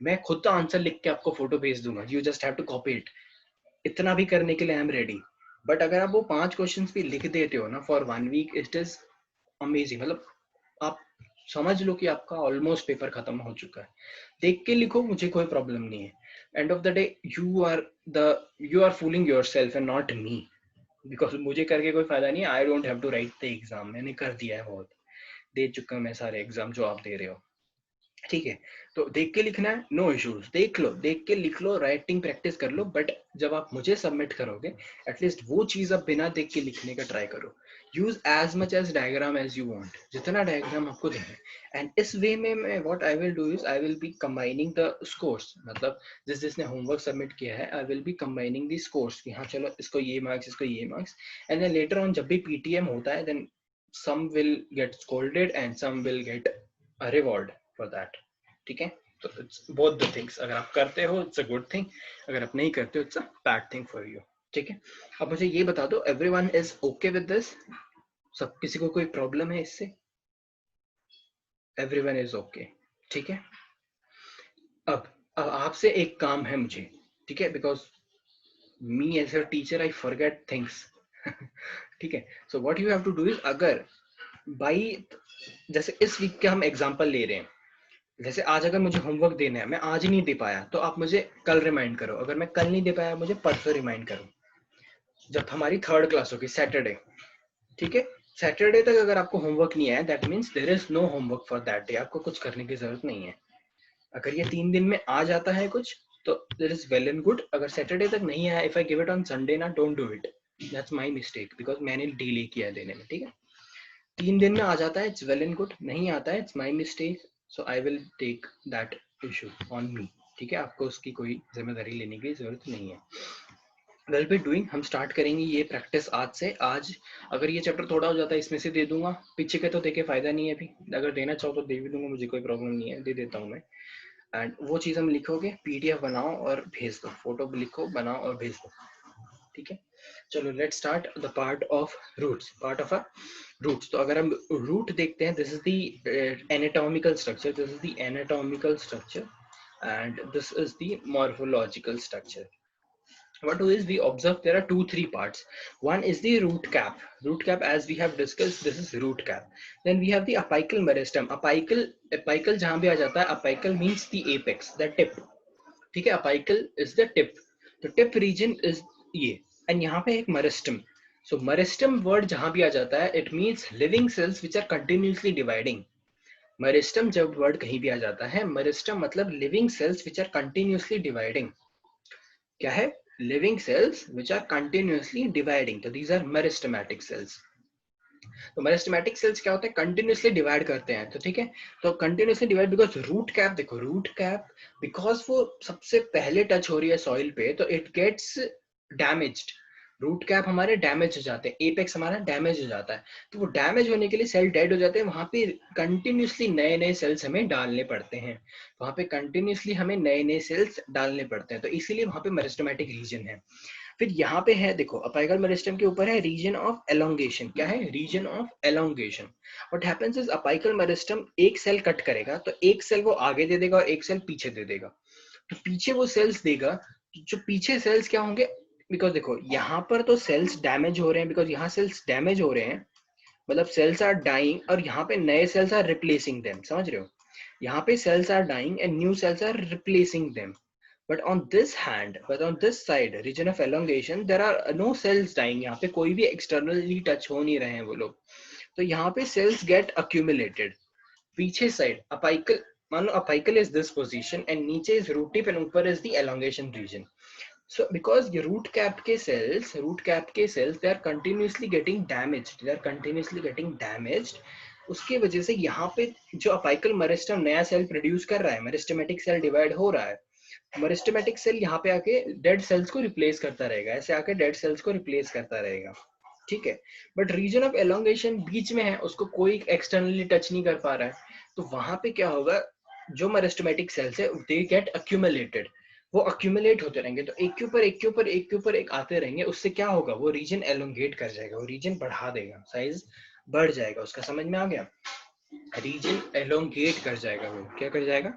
मैं खुद आंसर लिख के आपको फोटो भेज दूंगा, you just have to copy it. इतना भी करने के लिए आई एम रेडी. बट अगर आप वो 5 क्वेश्चंस भी लिख देते हो ना for 1 week, it is amazing. मतलब आप समझ लो कि आपका ऑलमोस्ट पेपर खत्म हो चुका है. देख के लिखो, मुझे कोई प्रॉब्लम नहीं है. End of the day you are fooling yourself and not me, because मुझे करके कोई फायदा नहीं है. I don't have to write the exam, मैंने कर दिया है, बहुत दे चुका हूं मैं सारे एग्जाम जो आप दे रहे हो. ठीक है, तो देख के लिखना है, नो इश्यूज. देख लो, देख के लिख लो, राइटिंग प्रैक्टिस कर लो. बट जब आप मुझे सबमिट करोगे, एटलीस्ट वो चीज आप बिना देख के लिखने का ट्राई करो. Use as much as diagram as you want, जितना डायग्राम आपको देना है. एंड इस वे में मैं what I will do is I will be combining the scores. मतलब जिसने होमवर्क सबमिट किया है, I will be combining the scores कि हाँ चलो इसको ये मार्क्स, इसको ये marks. And then later on जब भी पीटीएम होता है, then some will get scolded and some will get a reward for that. ठीक है, तो it's both the things. अगर आप करते हो it's a good thing, अगर आप नहीं करते हो it's a bad thing for you. ठीक है, अब मुझे ये बता दो, everyone is okay with this? सब, किसी को कोई प्रॉब्लम है इससे? Everyone is okay. ठीक है, अब आपसे एक काम है मुझे, ठीक है, because me as a teacher I forget things. ठीक है, so what you have to do is, अगर बाई जैसे इस वीक के हम एग्जांपल ले रहे हैं, जैसे आज अगर मुझे होमवर्क देना है, मैं आज नहीं दे पाया तो आप मुझे कल रिमाइंड करो. अगर मैं कल नहीं दे पाया, मुझे परसों रिमाइंड करो. जब हमारी 3rd क्लास होगी सैटरडे, ठीक है, सैटरडे तक अगर आपको होमवर्क नहीं आया, that means there is no homework for that day. आपको कुछ करने की जरूरत नहीं है. अगर ये 3 दिन में आ जाता है कुछ, तो there is well and good. अगर सैटरडे तक नहीं आया, if I give it on Sunday ना, don't do it, that's my mistake, because मैंने डिले किया देने में. ठीक है, 3 दिन में आ जाता है, इट्स वेल एंड गुड. नहीं आता है, it's my mistake, so I will take that issue on me. ठीक है, आपको उसकी कोई जिम्मेदारी लेने की जरूरत नहीं है. विल बी डूइंग, हम स्टार्ट करेंगे ये प्रैक्टिस आज से. आज अगर ये चैप्टर थोड़ा हो जाता है, इसमें से दे दूंगा, पीछे के तो देके फायदा नहीं है. अभी अगर देना चाहो तो दे भी दूंगा, मुझे कोई प्रॉब्लम नहीं है, दे देता हूँ मैं. एंड वो चीज हम लिखोगे, पीडीएफ बनाओ और भेज दो, फोटो लिखो, बनाओ और भेज दो. ठीक है, चलो let's start the part of roots. Part of a roots, तो अगर हम रूट देखते हैं, this is the anatomical structure, this is the anatomical structure and this is the morphological structure. What do is we observe there are 2-3 parts. One is the root cap. Root cap, as we have discussed, this is root cap. Then we have the apical meristem. Apical जहां भी आ जाता है, apical means the apex, the tip. ठीक है, apical is the tip. The tip region is ये, and यहाँ पे एक meristem. So meristem word जहां भी आ जाता है, it means living cells which are continuously dividing. Meristem जब वर्ड कहीं भी आ जाता है, मेरिस्टम मतलब living cells which are continuously dividing. क्या है? Living cells which are continuously dividing. तो दीज आर मेरिस्टमैटिक सेल्स. तो मेरिस्टमैटिक सेल्स क्या होते हैं? कंटिन्यूअसली डिवाइड करते हैं. तो ठीक है, तो continuously divide, because root cap, देखो रूट कैप बिकॉज वो सबसे पहले टच हो रही है सॉइल पे, तो it gets damaged. Root cap हमारे डैमेज हो जाते हैं, एपेक्स हमारा डैमेज हो जाता है. तो वो डैमेज होने के लिए सेल डेड हो जाते हैं, वहां पे कंटिन्यूअसली नए नए सेल्स हमें डालने पड़ते हैं. वहां पे कंटिन्यूअसली हमें नए नए सेल्स डालने पड़ते हैं, तो इसीलिए वहां पे मेरिस्टेमेटिक रीजन है. फिर यहाँ पे है, देखो अपाइकल मेरिस्टम के ऊपर है रीजन ऑफ एलोंगेशन. क्या है? Region of elongation. What happens is apical meristem एक सेल कट करेगा, तो एक सेल वो आगे दे देगा और एक सेल पीछे दे देगा. तो पीछे वो सेल्स देगा, जो पीछे सेल्स क्या होंगे, बिकॉज देखो यहाँ पर तो सेल्स डैमेज हो रहे हैं, बिकॉज यहाँ सेल्स डैमेज हो रहे हैं, मतलब सेल्स आर डाइंग, और यहाँ पे नए सेल्स आर रिप्लेसिंग देम. समझ रहे हो? यहाँ पे cells are dying and new cells are replacing them. But on this side, region of elongation, there are no cells dying. यहाँ पे कोई भी externally touch हो नहीं रहे हैं वो लोग. तो यहाँ पे cells get accumulated. पीछे side, apical, मान लो apical is this position and नीचे is root tip and ऊपर is the elongation region. So because the root cap के cells, they are continuously getting damaged. उसके वजह से यहाँ पे जो apical meristem नया सेल प्रोड्यूस कर रहा है, मेरिस्टेमेटिक सेल डिवाइड हो रहा है, मेरिस्टेमेटिक सेल यहाँ पे आके डेड सेल्स को रिप्लेस करता रहेगा, ऐसे आके डेड सेल्स को रिप्लेस करता रहेगा. ठीक है, बट रीजन ऑफ एलोंगेशन बीच में है, उसको कोई एक्सटर्नली टच नहीं कर पा रहा है. तो वहां पे क्या होगा, जो मेरिस्टेमेटिक सेल्स है दे गेट अक्यूमुलेटेड. वो अक्यूमुलेट होते रहेंगे, तो एक के ऊपर एक के ऊपर एक के ऊपर एक आते रहेंगे, उससे क्या होगा, वो रीजन एलोंगेट कर जाएगा, वो रीजन बढ़ा देगा, साइज बढ़ जाएगा उसका, समझ में आ गया? रीजन एलोंगेट कर जाएगा, वो क्या कर जाएगा,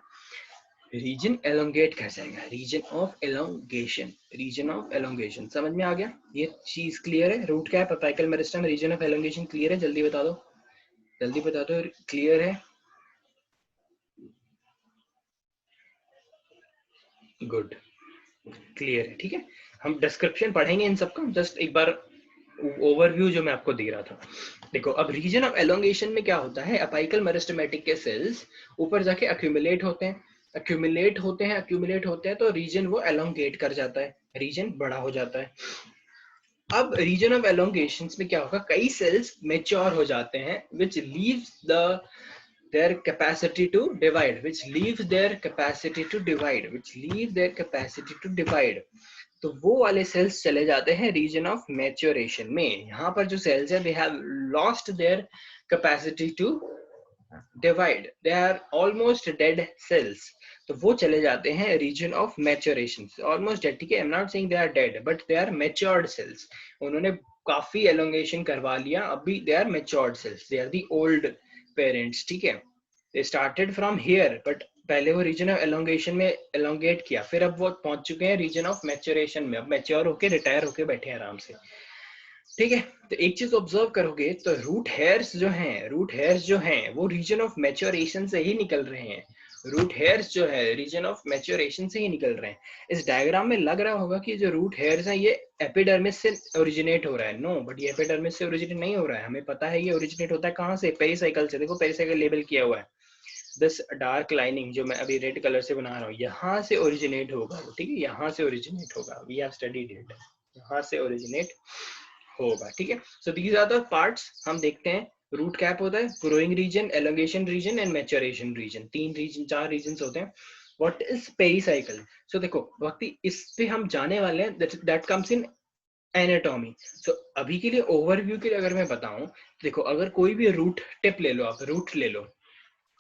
रीजन एलोंगेट कर जाएगा, region of elongation, region of elongation, समझ में आ गया? ये चीज क्लियर है? रूट क्या है, apical meristem, region of elongation, clear है? जल्दी बता दो, जल्दी बता दो, क्लियर है? गुड, क्लियर है, ठीक है। हम डिस्क्रिप्शन पढ़ेंगे इन सबका, जस्ट एक बार ओवरव्यू जो मैं आपको दे रहा था। देखो अब रीजन ऑफ एलोंगेशन में क्या होता है, अपाइकल मेरिस्टेमेटिक के सेल्स ऊपर जाके अक्यूमुलेट होते हैं, अक्यूमुलेट होते हैं, अक्यूमुलेट होते हैं, तो रीजन वो एलोंगेट कर जाता है, रीजन बड़ा हो जाता है। अब रीजन ऑफ एलोंगेशन में क्या होगा, कई सेल्स मेच्योर हो जाते हैं, विच leaves their capacity to divide, which leaves their capacity to divide, which leaves their capacity to divide, तो वो वाले सेल्स चले जाते हैं रीजन ऑफ मैच्योरेशन में। यहाँ पर जो सेल्स है, they have lost their capacity to divide, they are almost dead cells, तो वो चले जाते हैं region of maturation, almost dead, ठीक है, I am not saying they are dead, but they are matured cells, उन्होंने काफी एलोंगेशन करवा लिया, अभी they are matured cells, they are the old parents, ठीक है, they started from here, but पहले वो रीजन ऑफ एलोंगेशन में एलोंगेट किया, फिर अब वो पहुंच चुके हैं रीजन ऑफ मैच्योरेशन में, अब मैच्योर होके रिटायर होके बैठे हैं आराम से, ठीक है। तो एक चीज ऑब्जर्व करोगे तो रूट हेयर्स जो हैं, रूट हेयर्स जो हैं वो रीजन ऑफ मैच्योरेशन से ही निकल रहे हैं, रूट हेयर्स जो है रीजन ऑफ मैच्योरेशन से ही निकल रहे हैं। इस डायग्राम में लग रहा होगा कि जो रूट हेयर्स है ये एपिडर्मिस से ओरिजिनेट हो रहा है, नो, बट ये एपिडर्मिस से ओरिजिनेट नहीं हो रहा है, हमें पता है ये ओरिजिनेट होता है कहाँ से, पेरिसाइकिल से, देखो पेरिसाइकिल लेबल किया हुआ है, दिस डार्क लाइनिंग जो मैं अभी रेड कलर से बना रहा हूँ, यहाँ से ओरिजिनेट होगा, ठीक है, यहाँ से ओरिजिनेट होगा, वी हैव स्टडीड इट, यहाँ से ओरिजिनेट होगा, ठीक है। So these are the parts, हम देखते हैं। रूट कैप होता है, growing region, elongation region and maturation region, तीन रीजन, चार रीजन होते हैं। What is pericycle? सो देखो भक्ति, इस पे हम जाने वाले हैं, दैट कम्स इन एनाटॉमी। सो अभी के लिए ओवरव्यू के लिए अगर मैं बताऊं, देखो अगर कोई भी रूट टिप ले लो, आप रूट ले लो,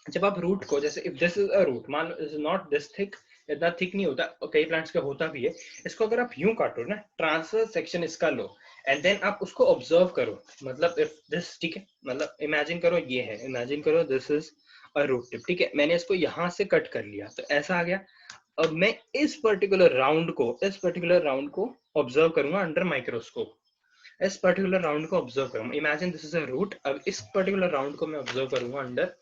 जब आप रूट को, जैसे if this is a root, मान लो इज नॉट दिस थिक, इतना थिक नहीं होता, और कई प्लांट्स का होता भी है, इसको अगर आप यूं काटो ना, ट्रांसफर सेक्शन इसका लो, एंड देन आप उसको ऑब्जर्व करो, मतलब इफ दिस, ठीक है, मतलब इमेजिन करो ये है, इमेजिन करो this is a root tip, ठीक है, मैंने इसको यहाँ से कट कर लिया, तो ऐसा आ गया। अब मैं इस पर्टिकुलर राउंड को, इस पर्टिकुलर राउंड को ऑब्जर्व करूंगा अंडर माइक्रोस्कोप, इस पर्टिकुलर राउंड को ऑब्जर्व करूंगा, imagine this is a root, अब इस पर्टिकुलर राउंड को मैं ऑब्जर्व करूंगा अंडर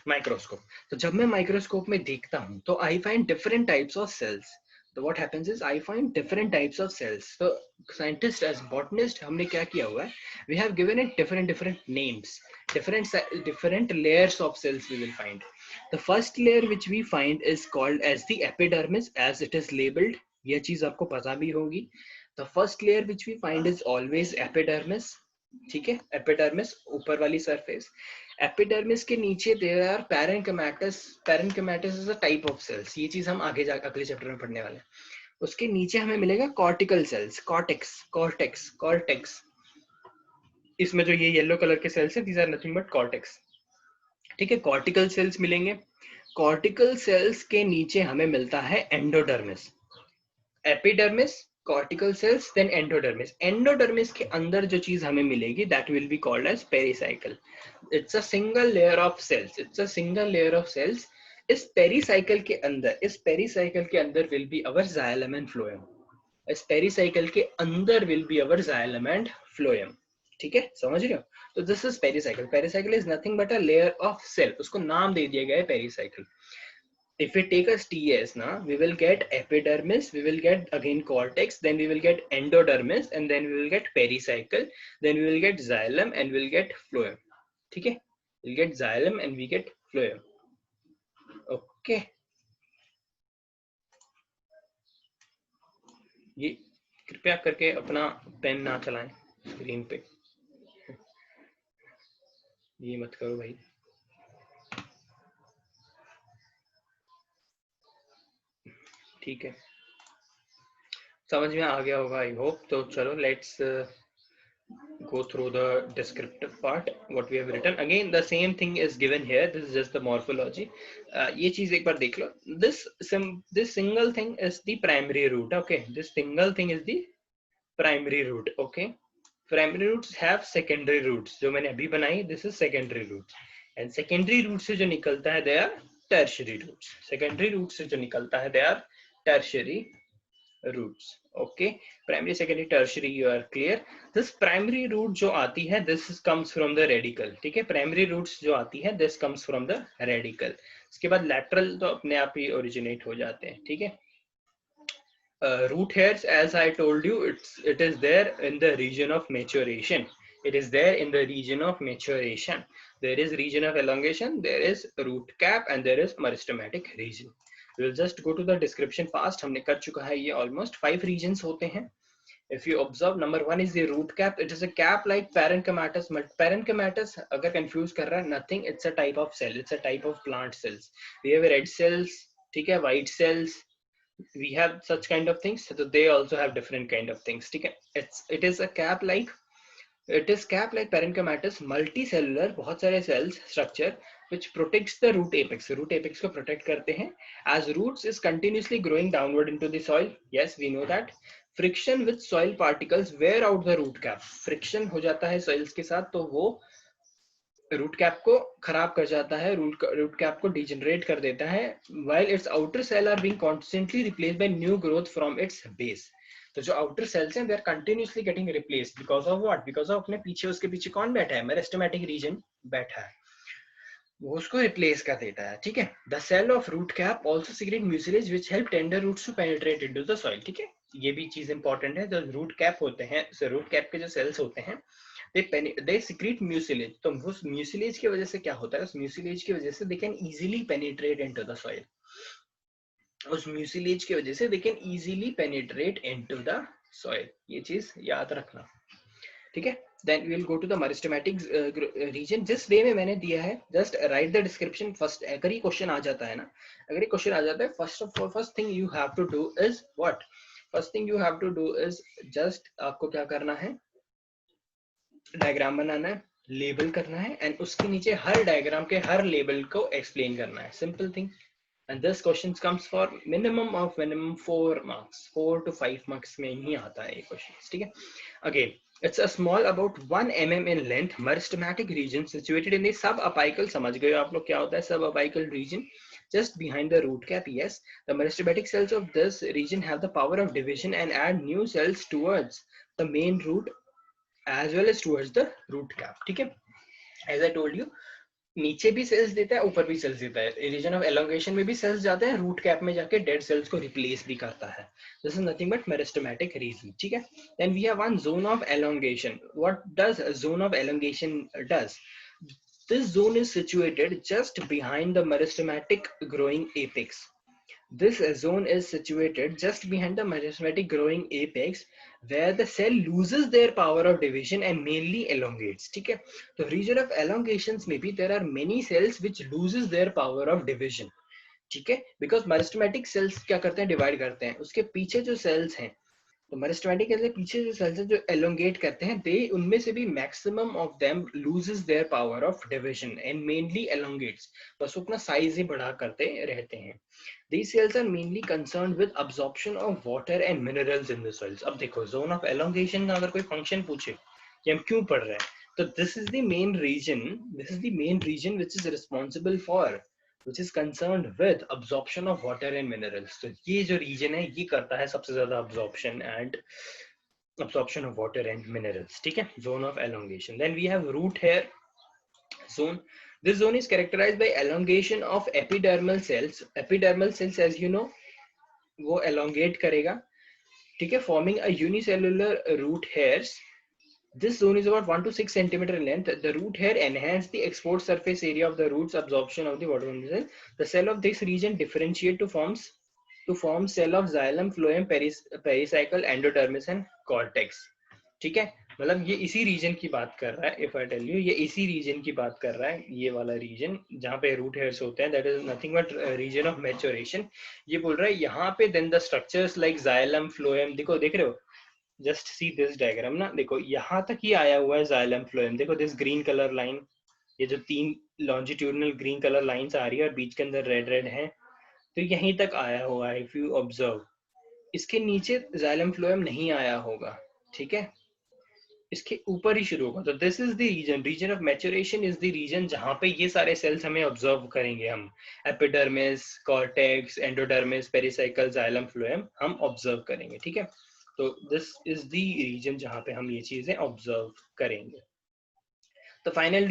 माइक्रोस्कोप। तो जब मैं माइक्रोस्कोप में देखता हूं तो I find different types of cells, तो what happens is I find different types of cells. तो साइंटिस्ट एज बॉटनिस्ट हमने क्या किया हुआ है, we have given it different different names, different layers of cells we will find. The first layer which we find is called as the epidermis, as it is labeled, ये चीज आपको पता भी होगी। The first layer which we find is always epidermis, ठीक है, epidermis ऊपर वाली surface, epidermis के नीचे there are parenchymatous, parenchymatous is a type of cells, ये चीज हम आगे अगले चैप्टर में पढ़ने वाले हैं। उसके नीचे हमें मिलेगा cortical cells, cortex, cortex, cortex, इसमें जो ये येलो कलर के सेल्स है, these are nothing but cortex, ठीक है, कॉर्टिकल सेल्स मिलेंगे। कॉर्टिकल सेल्स के नीचे हमें मिलता है endodermis, epidermis, cortical cells, then endodermis. Endodermis के अंदर जो चीज हमें मिलेगी that will be called as pericycle, it's a single layer of cells, it's a single layer of cells. इस पेरिसाइकिल के अंदर, इस पेरिसाइकिल के अंदर will be our xylem and phloem, इस पेरिसाइकिल के अंदर will be our xylem and phloem, ठीक है, समझ रहे हो? तो this is pericycle, pericycle is nothing but a layer of cell, उसको नाम दे दिया गया है pericycle. If we take a TS now, we will get epidermis, we will get again cortex, then we will get endodermis, and then we will get pericycle, then we will get xylem and we'll get phloem, ठीक है, we'll get xylem and we get phloem, okay। ये कृपया करके अपना pen ना चलाएं screen पे, ये मत करो भाई। ठीक है, समझ में आ गया होगा आई होप। तो चलो let's go through the descriptive part what we have written. Again the same thing is given here, this is just the morphology. ये चीज एक बार देख लो. This single thing is the primary root. Okay, this single thing is the primary root. Okay, primary roots have secondary roots. जो मैंने अभी बनाई, this is secondary roots. And secondary roots से जो निकलता है, they are tertiary roots. Secondary roots से जो निकलता है, they are tertiary roots. Okay, primary, secondary, tertiary, you are clear. This primary root जो आती है, this comes from the radical. ठीक है, primary roots जो आती है, this comes from the radical. इसके बाद lateral तो अपने आप ही originate हो जाते हैं. ठीक है, root hairs, as I told you, it is there in the region of maturation. It is there in the region of maturation. There is region of elongation, there is root cap, and there is meristematic region. We will just go to the description fast. हमने कर चुका है ये almost 5 regions होते हैं. If you observe, number 1 is the root cap. It is a cap like parenchymatous. Parenchymatous अगर confuse कर रहा है, nothing. It's a type of cell. It's a type of plant cells. We have red cells, ठीक है, white cells. We have such kind of things. So they also have different kind of things. ठीक है. It is a cap like. It is cap like parenchymatous, multicellular, बहुत सारे cells structure which protects the root apex. Root apex को protect करते हैं. As roots is continuously growing downward into the soil. Yes, we know that. Friction with soil particles wear out the root cap. Friction हो जाता है soils के साथ, तो वो root cap को खराब कर जाता है, root cap को degenerate कर देता है. While its outer cell are being constantly replaced by new growth from its base. तो जो आउटर सेल्स हैं, they are continuously getting replaced because of what? Because of अपने पीछे, उसके पीछे कौन बैठा है? मेरिस्टेमेटिक रीजन बैठा है, वो उसको रिप्लेस कर देता है. ठीक है. The cell of root cap also secrete mucilage which help tender roots to penetrate into the soil. ठीक है, ये भी चीज इंपॉर्टेंट है. जो रूट कैप होते हैं, रूट कैप के जो सेल्स होते हैं, they secrete mucilage. तो उस mucilage की वजह से क्या होता है? उस mucilage की वजह से they can easily penetrate into the soil. उस म्यूसिलेज की वजह से they can easily penetrate into the soil. ये चीज याद रखना. ठीक है. Then we will go to the meristematic region. जिस वे में मैंने दिया है, just write the description first. अगर ये क्वेश्चन आ जाता है ना, अगर ये क्वेश्चन आ जाता है, first thing you have to do is what? First thing you have to do is just आपको क्या करना है? डायग्राम बनाना है, लेबल करना है, एंड उसके नीचे हर डायग्राम के हर लेबल को एक्सप्लेन करना है. Simple thing. And this question comes for minimum 4 marks, 4 to 5 marks में ही आता है ये question. ठीक है. Again, it's a small about 1 mm in length meristematic region situated in the subapical. समझ गए आप लोग क्या होता है subapical region? Just behind the root cap. Yes, the meristematic cells of this region have the power of division and add new cells towards the main root as well as towards the root cap. ठीक है. As I told you, नीचे भी sales देता है, ऊपर भी sales देता है. रीजन ऑफ एलोंगेशन में भी सेल्स जाते हैं, रूट कैप में जाके डेड सेल्स को रिप्लेस भी करता है. This is nothing but meristematic region. ठीक है. Then we have one zone of elongation. What does zone of elongation does? This zone is situated just behind the meristematic growing apex. This zone is situated just behind the meristematic growing apex, where the cell loses their power of division and mainly elongates. ठीक है. तो region of elongations में भी there are many cells which loses their power of division. ठीक है. Because meristematic cells क्या करते हैं? डिवाइड करते हैं. उसके पीछे जो cells हैं, तो मेरिस्टेमेटिक के पीछे जो सेल्स जो एलोंगेट करते हैं, दे उनमें से भी maximum of them loses their power of division and mainly elongates. बस अपना साइज ही बढ़ा करते रहते हैं. These cells are mainly concerned with absorption of water and minerals in the soils. अब देखो, जोन ऑफ एलोंगेशन का अगर कोई फंक्शन पूछे कि हम क्यों पढ़ रहे हैं, तो this is the main region which is responsible for, which is concerned with absorption of water and minerals. तो ये जो region है, ये करता है सबसे ज्यादा absorption of water and minerals. ठीक है. Zone of elongation. Then we have root hair zone. This zone is characterized by elongation of epidermal cells. Epidermal cells, as you know, वो elongate करेगा. ठीक है. Forming a unicellular root hairs. This zone is about 1 to 6 centimeter in length. The root hair enhance the export surface area of the roots absorption of the water from the cell. The cell of this region differentiate to form cell of xylem, phloem, pericycle, endodermis and cortex. ठीक है. मतलब ये इसी reason की बात कर रहा है. If I tell you, ये इसी रीजन की बात कर रहा है, ये वाला रीजन जहाँ पे रूट हेयर्स होते हैं, that is nothing but region of maturation. ये बोल रहा है यहाँ पे then the structures like xylem, phloem, देख रहे हो, जस्ट सी दिस डायग्राम ना, देखो यहाँ तक ही आया हुआ है जाइलम फ्लोएम, देखो दिस ग्रीन कलर लाइन, ये जो 3 लॉन्जिट्यूडनल ग्रीन कलर लाइंस आ रही है और बीच के अंदर रेड रेड है, तो यहीं तक आया हुआ है इफ यू ऑब्जर्व, इसके नीचे जाइलम फ्लोएम नहीं आया होगा, ठीक है, इसके ऊपर ही शुरू होगा। तो this is the region, region of maturation is the region जहां पे ये सारे सेल्स हमें ऑब्जर्व करेंगे हम, epidermis, cortex, endodermis, pericycle, xylem phloem हम ऑब्जर्व करेंगे, ठीक है। तो दिस इज द रीजन जहां पे हम ये चीजें ऑब्जर्व करेंगे। The final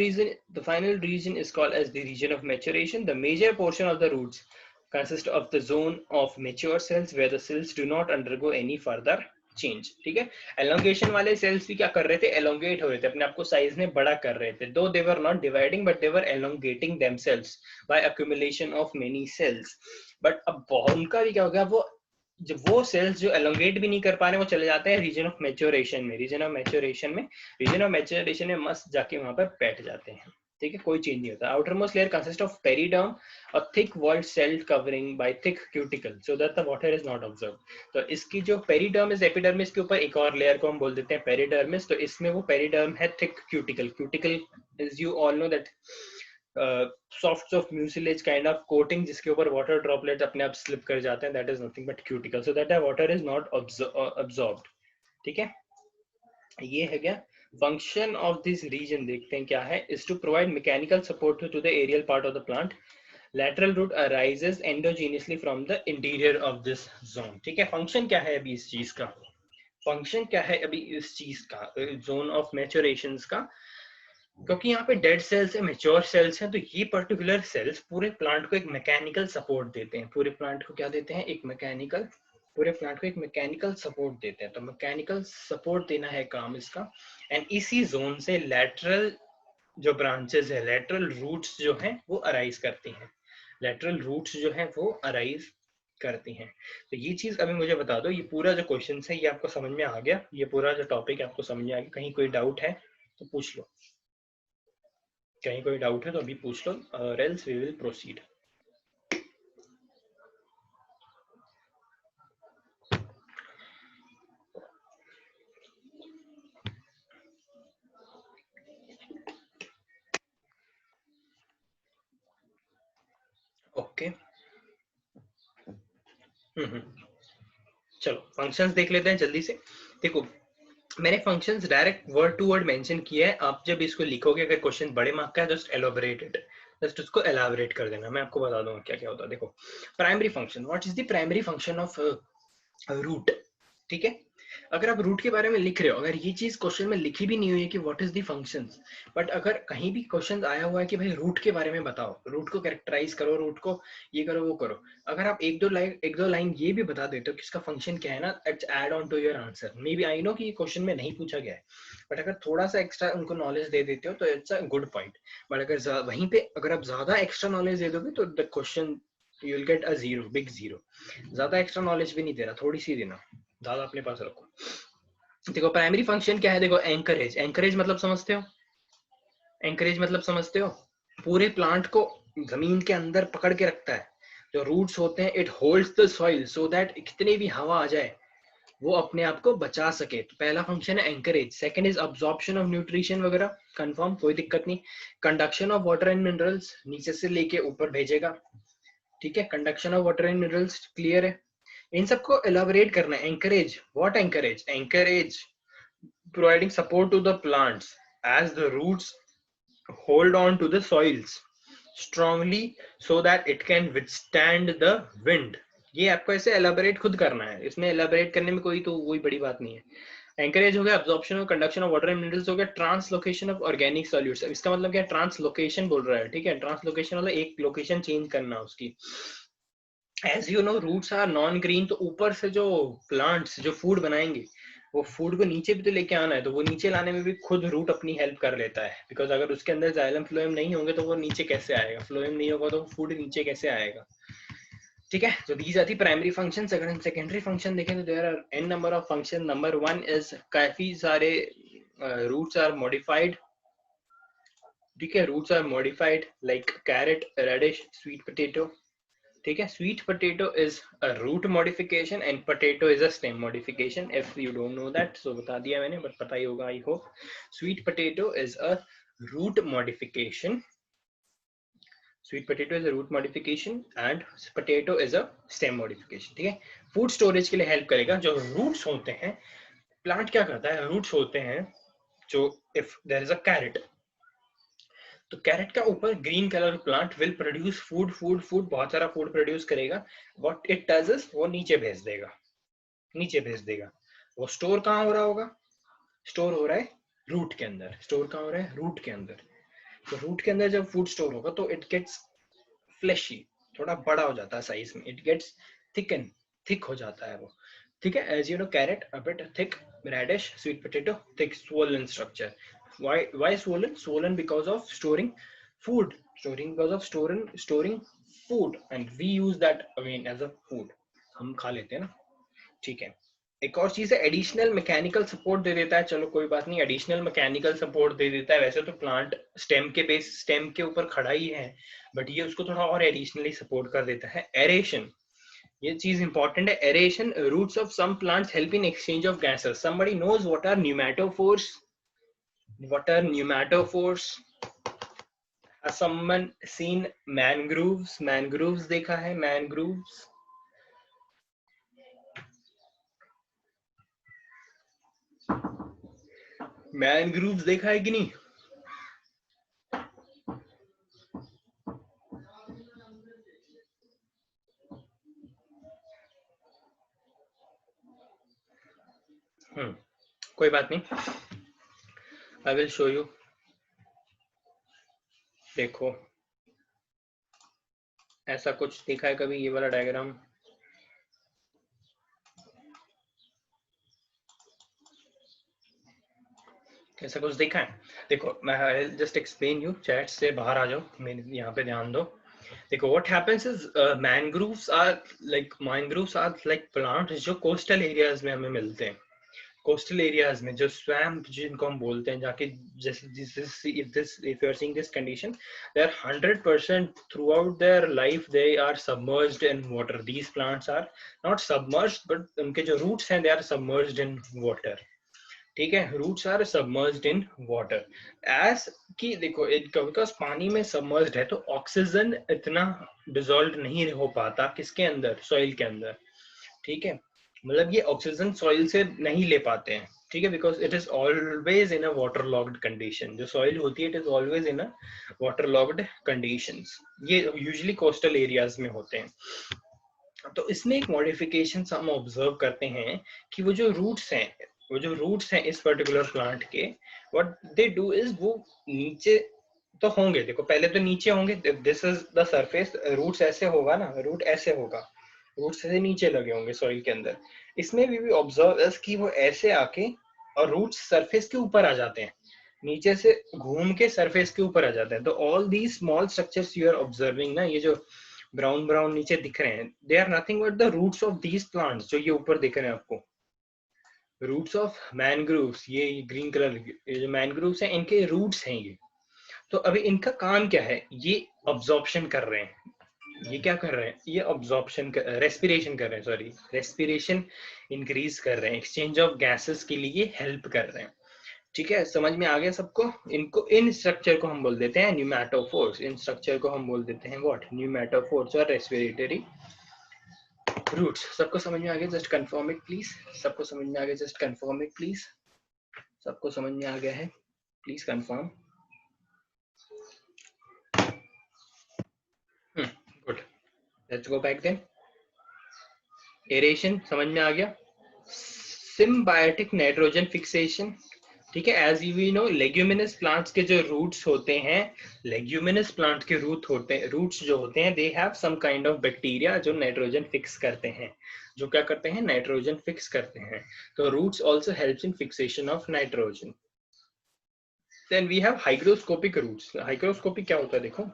region is called as the region of maturation. The major portion of the roots consist of the zone of mature cells where the cells do not undergo any further change. ठीक है, elongation वाले cells भी क्या कर रहे थे, elongate हो रहे थे, अपने आप को साइज में बड़ा कर रहे थे, though they were not dividing but they were elongating themselves by accumulation of many cells. But अब उनका भी क्या हो गया, वो जब वो सेल्स जो एलोंगेट भी नहीं कर पा रहे वो चले जाते हैं रीजन ऑफ मैच्योरेशन में, रीजन ऑफ मैच्योरेशन में मस्त जाके वहां पर बैठ जाते हैं, ठीक है, कोई चेंज नहीं होता। Outermost layer consist of periderm, a thick walled cell covering by thick cuticle so that the water is not observe. तो इसकी जो पेरिडर्मिस, एपिडर्मिस के ऊपर एक और लेयर को हम बोल देते हैं पेरिडर्मिस, तो इसमें वो पेरिडर्म है thick cuticle, cuticle is you all know that soft of mucilage kind of coating जिसके ऊपर water droplets अपने आप slip कर जाते हैं, that is nothing but cuticle, so that the water is not absorbed, ठीक है। ये है क्या function of this region, देखते हैं क्या है, is to provide mechanical support to the aerial part of the plant. Lateral root arises endogenously from the interior of this zone, ठीक है। function क्या है अभी इस चीज का, function क्या है अभी इस चीज का, zone of maturations का, क्योंकि यहाँ पे डेड सेल्स है, मेच्योर सेल्स हैं, तो ये पर्टिकुलर सेल्स पूरे प्लांट को एक मैकेनिकल सपोर्ट देते हैं, पूरे प्लांट को क्या देते हैं, एक मैकेनिकल, पूरे प्लांट को एक मैकेनिकल सपोर्ट देते हैं। तो मैकेनिकल सपोर्ट देना है काम इसका, एंड इसी जोन से लेटरल जो ब्रांचेस है, लेटरल रूट्स जो हैं वो अराइज करती हैं, लेटरल रूट्स जो हैं वो अराइज करती हैं। तो ये चीज अभी मुझे बता दो, ये पूरा जो क्वेश्चन है ये आपको समझ में आ गया, ये पूरा जो टॉपिक आपको समझ में आ गया, कहीं कोई डाउट है तो पूछ लो, कहीं कोई डाउट है तो अभी पूछ लो, else we will proceed. Okay चलो फंक्शंस देख लेते हैं जल्दी से। देखो मैंने functions direct word to word mention किया है, आप जब इसको लिखोगे अगर क्वेश्चन बड़े मार्क का है जस्ट एलोबरेट इट, जस्ट उसको एलाबरेट कर देना, मैं आपको बता दूंगा क्या क्या होता है। देखो primary function, what is the primary function of root, ठीक है। अगर आप रूट के बारे में लिख रहे हो, अगर ये चीज क्वेश्चन में लिखी भी नहीं हुई है कि what is the functions, but अगर कहीं भी क्वेश्चन आया हुआ है कि भाई रूट के बारे में बताओ, रूट को कैरेक्टराइज करो, रूट को ये करो वो करो, अगर आप एक दो लाइन ये भी बता देते हो कि इसका फंक्शन क्या है ना, it's add on to your answer. Maybe I know कि ये क्वेश्चन में नहीं पूछा गया है, बट अगर थोड़ा सा एक्स्ट्रा उनको नॉलेज दे देते हो तो it's a good point. But अगर वहीं पे अगर आप ज्यादा एक्स्ट्रा नॉलेज दे दोगे तो the question you will get a zero, big zero. ज्यादा एक्स्ट्रा नॉलेज भी नहीं देना, थोड़ी सी देना, ज्यादा अपने पास रखो। देखो प्राइमरी फंक्शन क्या है, देखो एंकरेज, एंकरेज मतलब समझते हो, एंकरेज मतलब समझते हो, पूरे प्लांट को जमीन के अंदर पकड़ के रखता है, जो रूट्स होते हैं, it holds the soil so that कितनी भी हवा आ जाए वो अपने आप को बचा सके। तो पहला फंक्शन है anchorage. Second is absorption of nutrition वगैरह, कंफर्म, कोई दिक्कत नहीं। Conduction of water and minerals, नीचे से लेके ऊपर भेजेगा, ठीक है, conduction of water and minerals clear है। इन सबको एलाबोरेट करना है। Anchorage, what anchorage, anchorage providing support to the plants as the roots hold on to the soils strongly so that it can withstand the wind। ये आपको ऐसे elaborate खुद करना है, इसमें एलाबोरेट करने में कोई तो कोई बड़ी बात नहीं है। एंकरेज हो गया, अब्जॉर्प्शन और conduction of water and minerals हो गया, ट्रांसलोकेशन ऑफ ऑर्गेनिक सॉल्यूट्स, इसका मतलब क्या है, ट्रांसलोकेशन बोल रहा है, ठीक है, ट्रांसलोकेशन मतलब एक लोकेशन चेंज करना उसकी। As you know roots are non green, तो ऊपर से जो प्लांट्स जो फूड बनाएंगे वो फूड को नीचे भी तो लेके आना है, तो वो नीचे लाने में भी खुद रूट अपनी हेल्प कर लेता है, बिकॉज अगर उसके अंदर जाइलम फ्लोएम नहीं होंगे तो वो नीचे कैसे आएगा, फ्लोएम नहीं होगा तो फूड नीचे कैसे आएगा, ठीक है। तो these are the primary functions. अगर हम सेकेंडरी फंक्शन देखें तो there are n number of function. Number one is काफी सारे रूट्स आर मॉडिफाइड, ठीक है, roots are modified like carrot, radish, sweet potato, ठीक है. Sweet potato is a root modification and potato is a stem modification. If you don't know that, so बता दिया मैंने, but पता ही होगा I hope. Sweet potato is a root modification. Sweet potato is a root modification and potato is a stem modification. ठीक है. Food storage के लिए हेल्प करेगा. जो रूट्स होते हैं, प्लांट क्या करता है, रूट्स होते हैं जो, if there is a carrot, तो कैरेट का ऊपर green colour plant will produce food food food, बहुत सारा फूड प्रोड्यूस करेगा. व्हाट इट डज इज, वो नीचे भेज देगा, नीचे भेज देगा. वो स्टोर कहाँ हो रहा होगा, स्टोर हो रहा है रूट के अंदर. स्टोर कहाँ हो रहा है, रूट के अंदर. तो रूट के अंदर जब फूड स्टोर होगा तो इट गेट्स फ्लैशी, थोड़ा बड़ा हो जाता है साइज में. इट गेट्स थिकन, थिक हो जाता है वो. ठीक है. As you know, carrot a bit thick, radish, sweet potato thick swollen structure. Why swollen? Swollen because of storing food, storing because of storing food, and we use that again as a food. हम खा लेते हैं ना. ठीक है. एक और चीज है, एडिशनल मैकेनिकल सपोर्ट दे देता है. चलो कोई बात नहीं, एडिशनल मैकेनिकल सपोर्ट दे देता है. वैसे तो प्लांट स्टेम के बेस, स्टेम के ऊपर खड़ा ही है, बट ये उसको थोड़ा और एडिशनली सपोर्ट कर देता है. एरेशन, ये चीज इंपॉर्टेंट है. Aeration, roots of some plants help in exchange of gases. Somebody knows what are pneumatophores? What are pneumatophores? Has someone seen mangroves? Mangroves देखा है, mangroves? Mangroves देखा है कि नहीं? कोई बात नहीं, I will show you. देखो, ऐसा कुछ देखा है कभी, ये वाला डायग्राम? ऐसा कुछ देखा है? देखो, मैं जस्ट एक्सप्लेन यू. चैट से बाहर आ जाओ, मेरे यहाँ पे ध्यान दो. देखो, what happens is mangroves are like plants जो coastal areas में हमें मिलते हैं. कोस्टल एरियाज में जो स्वैम्प जिनको हम बोलते हैं, जाके जैसे if you are seeing this condition, they are 100% throughout their life they are submerged in water. These plants are not submerged, but उनके जो roots हैं they are submerged in water. ठीक है, roots are submerged in water. As कि देखो, because पानी में submerged है तो ऑक्सीजन इतना डिसॉल्व नहीं हो पाता किसके अंदर, सॉइल के अंदर. ठीक है, मतलब ये ऑक्सीजन सॉइल से नहीं ले पाते हैं. ठीक है, because it is always in a water locked condition. जो सॉइल होती है it is always in a water locked conditions. ये यूजुअली कोस्टल एरियाज में होते हैं. तो इसमें एक मॉडिफिकेशन हम ऑब्जर्व करते हैं कि वो जो रूट्स हैं इस पर्टिकुलर प्लांट के, व्हाट दे डू इज, वो नीचे तो होंगे. देखो, पहले तो नीचे होंगे, this is the surface. Roots ऐसे होगा ना, रूट ऐसे होगा, रूट्स से नीचे लगे होंगे सॉइल के अंदर. इसमें भी ऑब्जर्व इज कि वो ऐसे आके और रूट्स सरफेस के ऊपर आ जाते हैं, नीचे से घूम के सरफेस के ऊपर आ जाते हैं. तो all the small structures you are observing ना, ये जो ब्राउन ब्राउन नीचे दिख रहे हैं, they are nothing but the roots of these plants. जो ये ऊपर दिख रहे हैं आपको, रूट्स ऑफ मैनग्रोव्स, ये ग्रीन कलर ये जो मैनग्रोव्स हैं इनके रूट्स हैं ये. तो अभी इनका काम क्या है, ये अब्जॉर्प्शन कर रहे हैं. ये क्या कर रहे हैं, ये अब्जॉर्प्शन रेस्पिरेशन कर रहे हैं, सॉरी, रेस्पिरेशन इंक्रीज कर रहे हैं, एक्सचेंज ऑफ गैसेस के लिए हेल्प कर रहे हैं. ठीक है, समझ में आ गया सबको? इनको, इन स्ट्रक्चर को हम बोल देते हैं न्यूमेटोफोर्स. इन स्ट्रक्चर को हम बोल देते हैं व्हाट, न्यूमेटोफोर्स और रेस्पिरेटरी रूट्स. सबको समझ में आ गया? Just confirm it please. सबको समझ में आ गया? Just confirm it please. सबको समझ में आ गया है? Please confirm. Good, let's go back then. Aeration समझ में आ गया. Symbiotic nitrogen fixation. ठीक है, as you know, leguminous plants के जो रूट्स होते हैं, लेग्यूमिनस प्लांट के रूट्स जो होते हैं, they have some kind of bacteria जो नाइट्रोजन फिक्स करते हैं. जो क्या करते हैं, नाइट्रोजन फिक्स करते हैं. तो roots also helps in fixation of nitrogen. Then we have hygroscopic roots. Hygroscopic क्या होता है, देखो,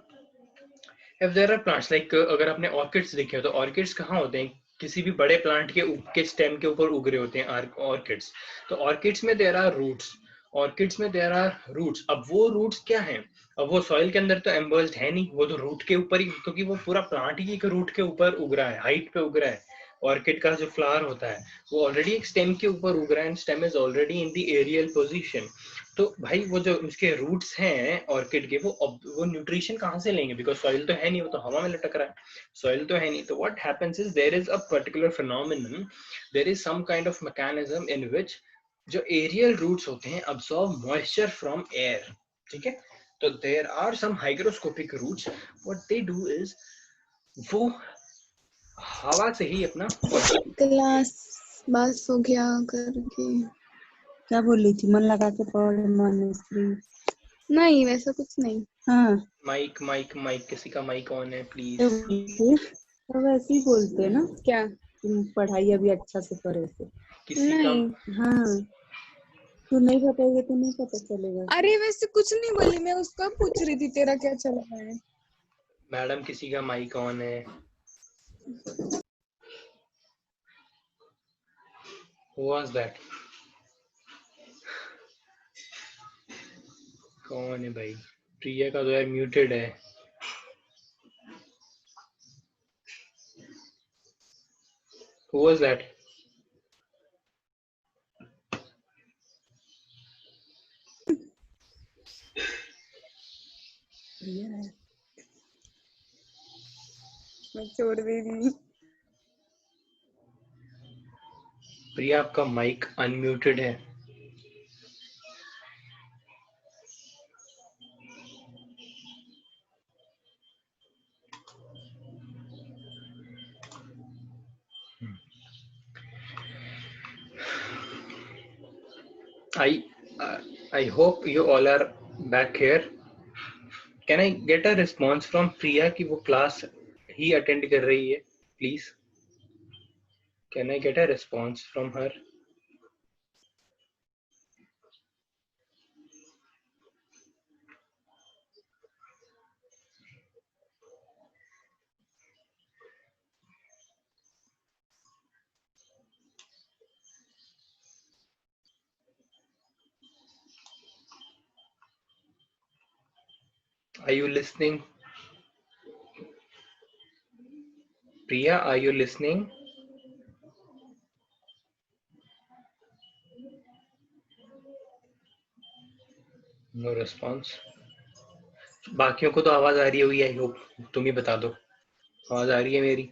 if there are plants like, अगर आपने ऑर्किड्स देखे हो तो ऑर्किड्स कहाँ होते हैं, किसी भी बड़े प्लांट के स्टेम के ऊपर उग रहे होते हैं ऑर्किड्स. तो ऑर्किड्स में देयर आर रूट्स. ऑर्किड्स में देयर आर रूट्स। अब वो रूट्स क्या हैं? अब वो सॉइल के अंदर तो एम्बर्स्ड है नहीं, वो तो रूट के ऊपर ही, क्योंकि वो पूरा प्लांट ही एक रूट के ऊपर उग रहा है, हाइट पे उग रहा है। ऑर्किड का जो फ्लावर होता है वो ऑलरेडी एक स्टेम के ऊपर उग रहा है, and stem is already in the aerial position. तो भाई वो जो उसके रूट्स हैं ऑर्किड के, वो न्यूट्रिशन कहाँ से लेंगे? बिकॉज सॉइल तो है नहीं, वो तो हवा में लटक रहा है, सॉइल तो है नहीं। तो what happens is there is a particular phenomenon, there is some kind of mechanism in which जो एरियल रूट्स होते हैं अब्सॉर्ब मॉइस्चर फ्रॉम एयर, ठीक है। तो there are some hygroscopic roots, what they do is वो हवा से ही अपना क्लास बस हो गया करके। क्या बोल रही थी? मन लगा के पढ़ मनश्री। नहीं वैसा कुछ नहीं। हाँ माइक माइक माइक, किसी का माइक ऑन है प्लीज? तो वैसे ही बोलते हैं ना, क्या? तुम पढ़ाई अभी अच्छा से करे थे। किसी नहीं। का हाँ तू नहीं बताएगी तो नहीं पता चलेगा। अरे वैसे कुछ नहीं बोली, मैं उसका पूछ रही थी तेरा क्या चल रहा है। मैडम किसी का माइक ऑन है? Who was that? कौन है भाई? प्रिया का तो यार म्यूटेड है। Who was that? मैं छोड़ दे रही। प्रिया आपका माइक अनम्यूटेड है। I hope you all are back here. Can I get a response from Priya कि वो क्लास ही अटेंड कर रही है? Please. Can I get a response from her? Are you listening? Priya, are you listening? No response. बाकियों को तो आवाज आ रही होगी, आई होप। तुम ही बता दो, आवाज आ रही है मेरी?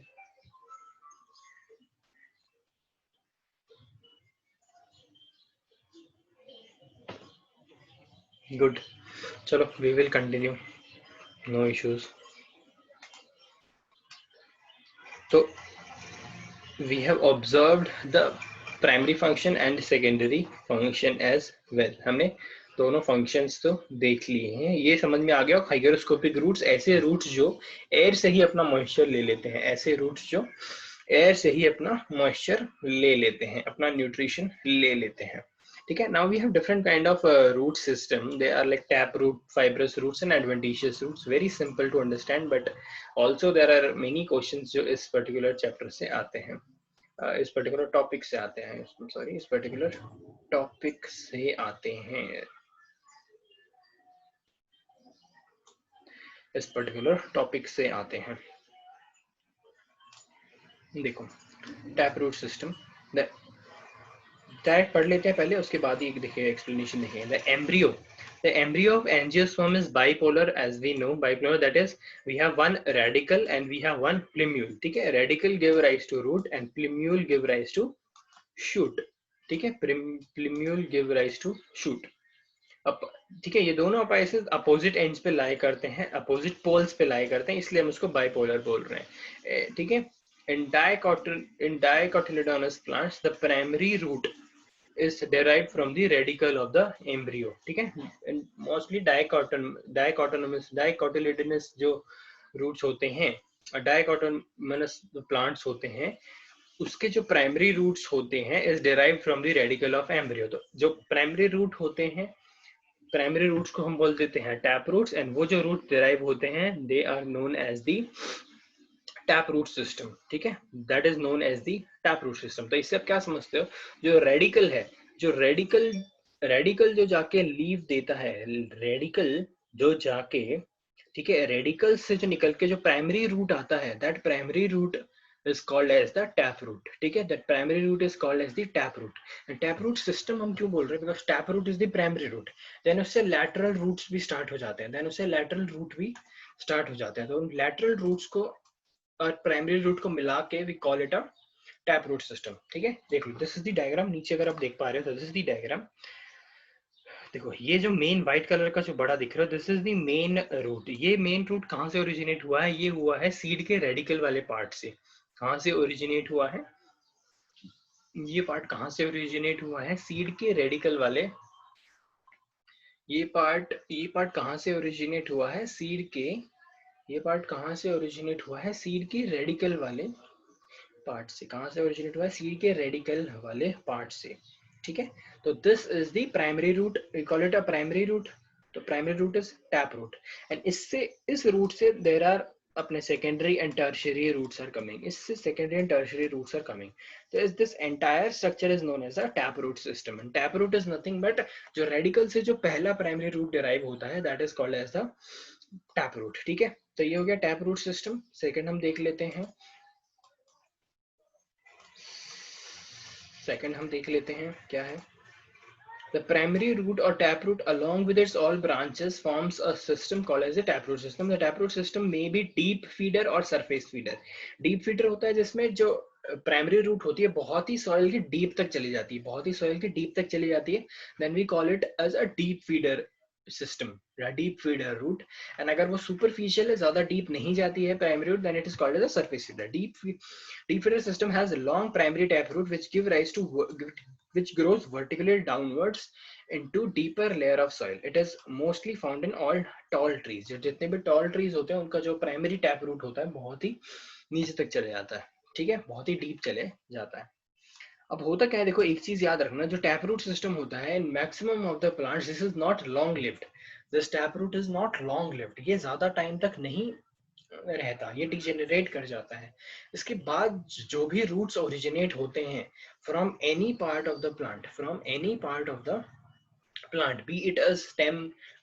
Good. चलो, we will continue. No issues. So we have observed the primary function and secondary function as well. हमने दोनों functions तो देख लिए हैं, ये समझ में आ गया। हाइग्रोस्कोपिक रूट्स ऐसे रूट्स जो एयर से ही अपना मॉइस्चर ले लेते हैं, ऐसे रूट्स जो एयर से ही अपना मॉइस्चर ले लेते हैं, अपना न्यूट्रिशन ले लेते हैं, ठीक है। Now we have different kind of root system, they are like tap root, fibrous roots and adventitious roots. Very simple to understand, but also there are many questions जो इस पर्टिकुलर चैप्टर से आते हैं, इस पर्टिकुलर टॉपिक से आते हैं, sorry, इस पर्टिकुलर टॉपिक से आते हैं, इस पर्टिकुलर टॉपिक से आते हैं। देखो, टैप रूट सिस्टम डायरेक्ट पढ़ लेते हैं पहले, उसके बाद ही देखिए एक्सप्लेनेशन देखिए। the embryo of angiosperm is bipolar, as we know. Bipolar, that is, we have one radicle and we have one plumule, ठीक है। radicle give rise to root and plumule give rise to shoot, ठीक है। plumule give rise to shoot, अब ठीक है। ये दोनों अपाइसेस opposite ends पे लाई करते हैं, अपोजिट पोल्स पे लाई करते हैं, इसलिए हम उसको बाइपोलर बोल रहे हैं, ठीक है। in dicotyledonous plants the primary root is derived from the radicle of the embryo, ठीक है। and mostly dicotyledonous जो roots होते हैं, dicotyledonous plants होते हैं, उसके जो प्राइमरी रूट्स होते हैं is derived from the radicle of embryo। तो जो प्राइमरी रूट होते हैं, प्राइमरी रूट्स को हम बोल देते हैं टैप रूट्स, एंड वो जो रूट डिराइव होते हैं they are known as the tap root system, ठीक है। That is known as the tap root system. तो इससे आप क्या समझते हो, जो रेडिकल है, जो रेडिकल रेडिकल जो जाके लीव देता है, रेडिकल जो जाके, ठीक है, रेडिकल से जो निकल के जो प्राइमरी रूट आता है, that primary root is called as the tap root, ठीक है, that primary root is called as the tap root. and tap root system हम क्यों बोल रहे हैं, because tap root is the primary root, then उससे lateral roots भी start हो जाते हैं, then उससे lateral root भी start हो जाते हैं, तो उन lateral roots को और primary root को मिला के we call it a tap root system, ठीक है। देख लो, this is the diagram, नीचे अगर आप देख पा रहे हो तो this is the diagram, देखो ये जो मेन व्हाइट कलर का जो बड़ा दिख रहा है, this is the main root. ये मेन रूट कहाँ से ओरिजिनेट हुआ है, ये हुआ है सीड के रेडिकल वाले पार्ट से। कहाँ से ओरिजिनेट हुआ है, ये पार्ट कहाँ से ओरिजिनेट हुआ है, सीड के रेडिकल वाले, ये पार्ट कहाँ से ओरिजिनेट हुआ है, सीड के, ये पार्ट कहाँ से ओरिजिनेट हुआ है, सीड के रेडिकल वाले पार्ट से। कहाँ से ओरिजिनेट हुआ है, सीड के रेडिकल वाले पार्ट से, ठीक है। तो this is the primary root, we call it a primary root. तो primary root is tap root, and इससे, इस रूट से देयर आर अपने secondary and tertiary roots are coming, इससे secondary and tertiary roots are coming. तो इस this entire structure is known as a tap root system, and tap root is nothing but जो radicle से जो पहला primary root derive होता है, that is called as the tap root, ठीक है। तो ये हो गया टैप रूट सिस्टम। सेकेंड हम देख लेते हैं, सेकंड हम देख लेते हैं क्या है। The primary root or taproot along with its all branches forms a system called as a taproot system. The taproot system may be deep feeder or surface feeder. Deep feeder होता है जिसमें जो प्राइमरी रूट होती है बहुत ही soil की deep तक चली जाती है, बहुत ही सॉइल की डीप तक चली जाती है, then we call it as a deep feeder system या डीप फीडर रूट। एंड अगर वो सुपरफिशियल है, ज्यादा डीप नहीं जाती है primary root, then it is called as a surface feeder. Deep feeder system has long primary tap root which give rise to which grows vertically downwards into deeper layer of soil. It is mostly found in all tall trees. जितने भी tall trees होते हैं उनका जो primary tap root होता है बहुत ही नीचे तक चले जाता है, ठीक है, बहुत ही डीप चले जाता है। अब होता क्या है, देखो एक चीज याद रखना, जो टैप रूट सिस्टम होता है in maximum of the plants this is not long lived, this tap root is not long lived, ये ज्यादा टाइम तक नहीं रहता, ये डिजेनरेट कर जाता है। इसके बाद जो भी रूट्स ओरिजिनेट होते हैं from any part of the plant, from any part of the plant, B it a stem,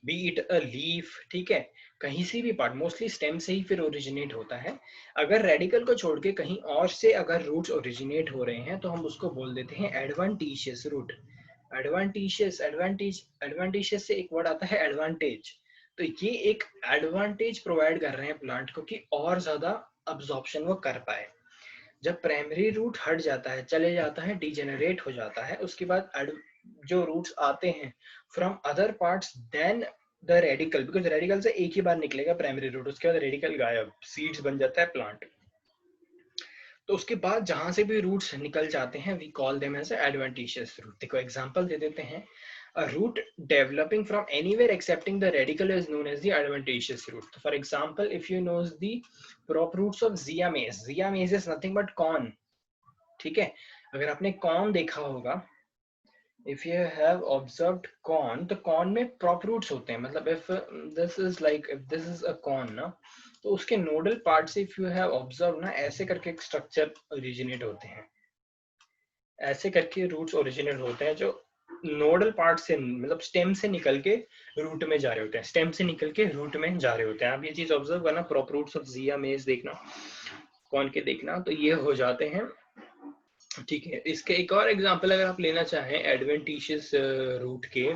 B it a leaf, ठीक है, कहीं से भी पार्ट, मोस्टली स्टेम से ही फिर ओरिजिनेट होता है। अगर रेडिकल को छोड़ के कहीं और से अगर रूट्स ओरिजिनेट हो रहे हैं तो हम उसको बोल देते हैं एडवांटेशियस रूट। एडवांटेशियस, एडवांटेशियस से एक वर्ड आता है एडवांटेज। तो ये एक एडवांटेज प्रोवाइड कर रहे हैं प्लांट को कि और ज्यादा अब्जॉर्प्शन वो कर पाए। जब प्राइमरी रूट हट जाता है, चले जाता है, डिजेनरेट हो जाता है, उसके बाद जो रूट्स आते हैं from other parts then the radical, because radical से एक ही बार निकलेगा प्राइमरी रूट, उसके बाद रेडिकल गायब, सीड्स बन जाता है प्लांट। तो उसके बाद जहां से भी रूट्स निकल जाते हैं we call them as adventitious root. देखो एग्जांपल दे देते हैं, a root developing from anywhere excepting the radical is known as the adventitious root. So for example, if you know the prop roots of zea mays, zea mays is nothing but corn, ठीक है। अगर आपने corn देखा होगा, if you have observed corn, तो corn में prop roots होते हैं, मतलब if this is like, if this is a corn ना, तो उसके nodal parts if you have observed ना, ऐसे करके एक structure originate होते हैं, ऐसे करके रूट्स ओरिजिनेट होते हैं जो नोडल पार्ट से, मतलब स्टेम से निकल के रूट में जा रहे होते हैं, स्टेम से निकल के रूट में जा रहे होते हैं। आप ये चीज ऑब्जर्व करना, प्रॉप रूट्स ऑफ जिया मेज देखना, कौन के देखना, तो ये हो जाते हैं, ठीक है। इसके एक और एग्जांपल अगर आप लेना चाहें, एडवेंटिशियस रूट के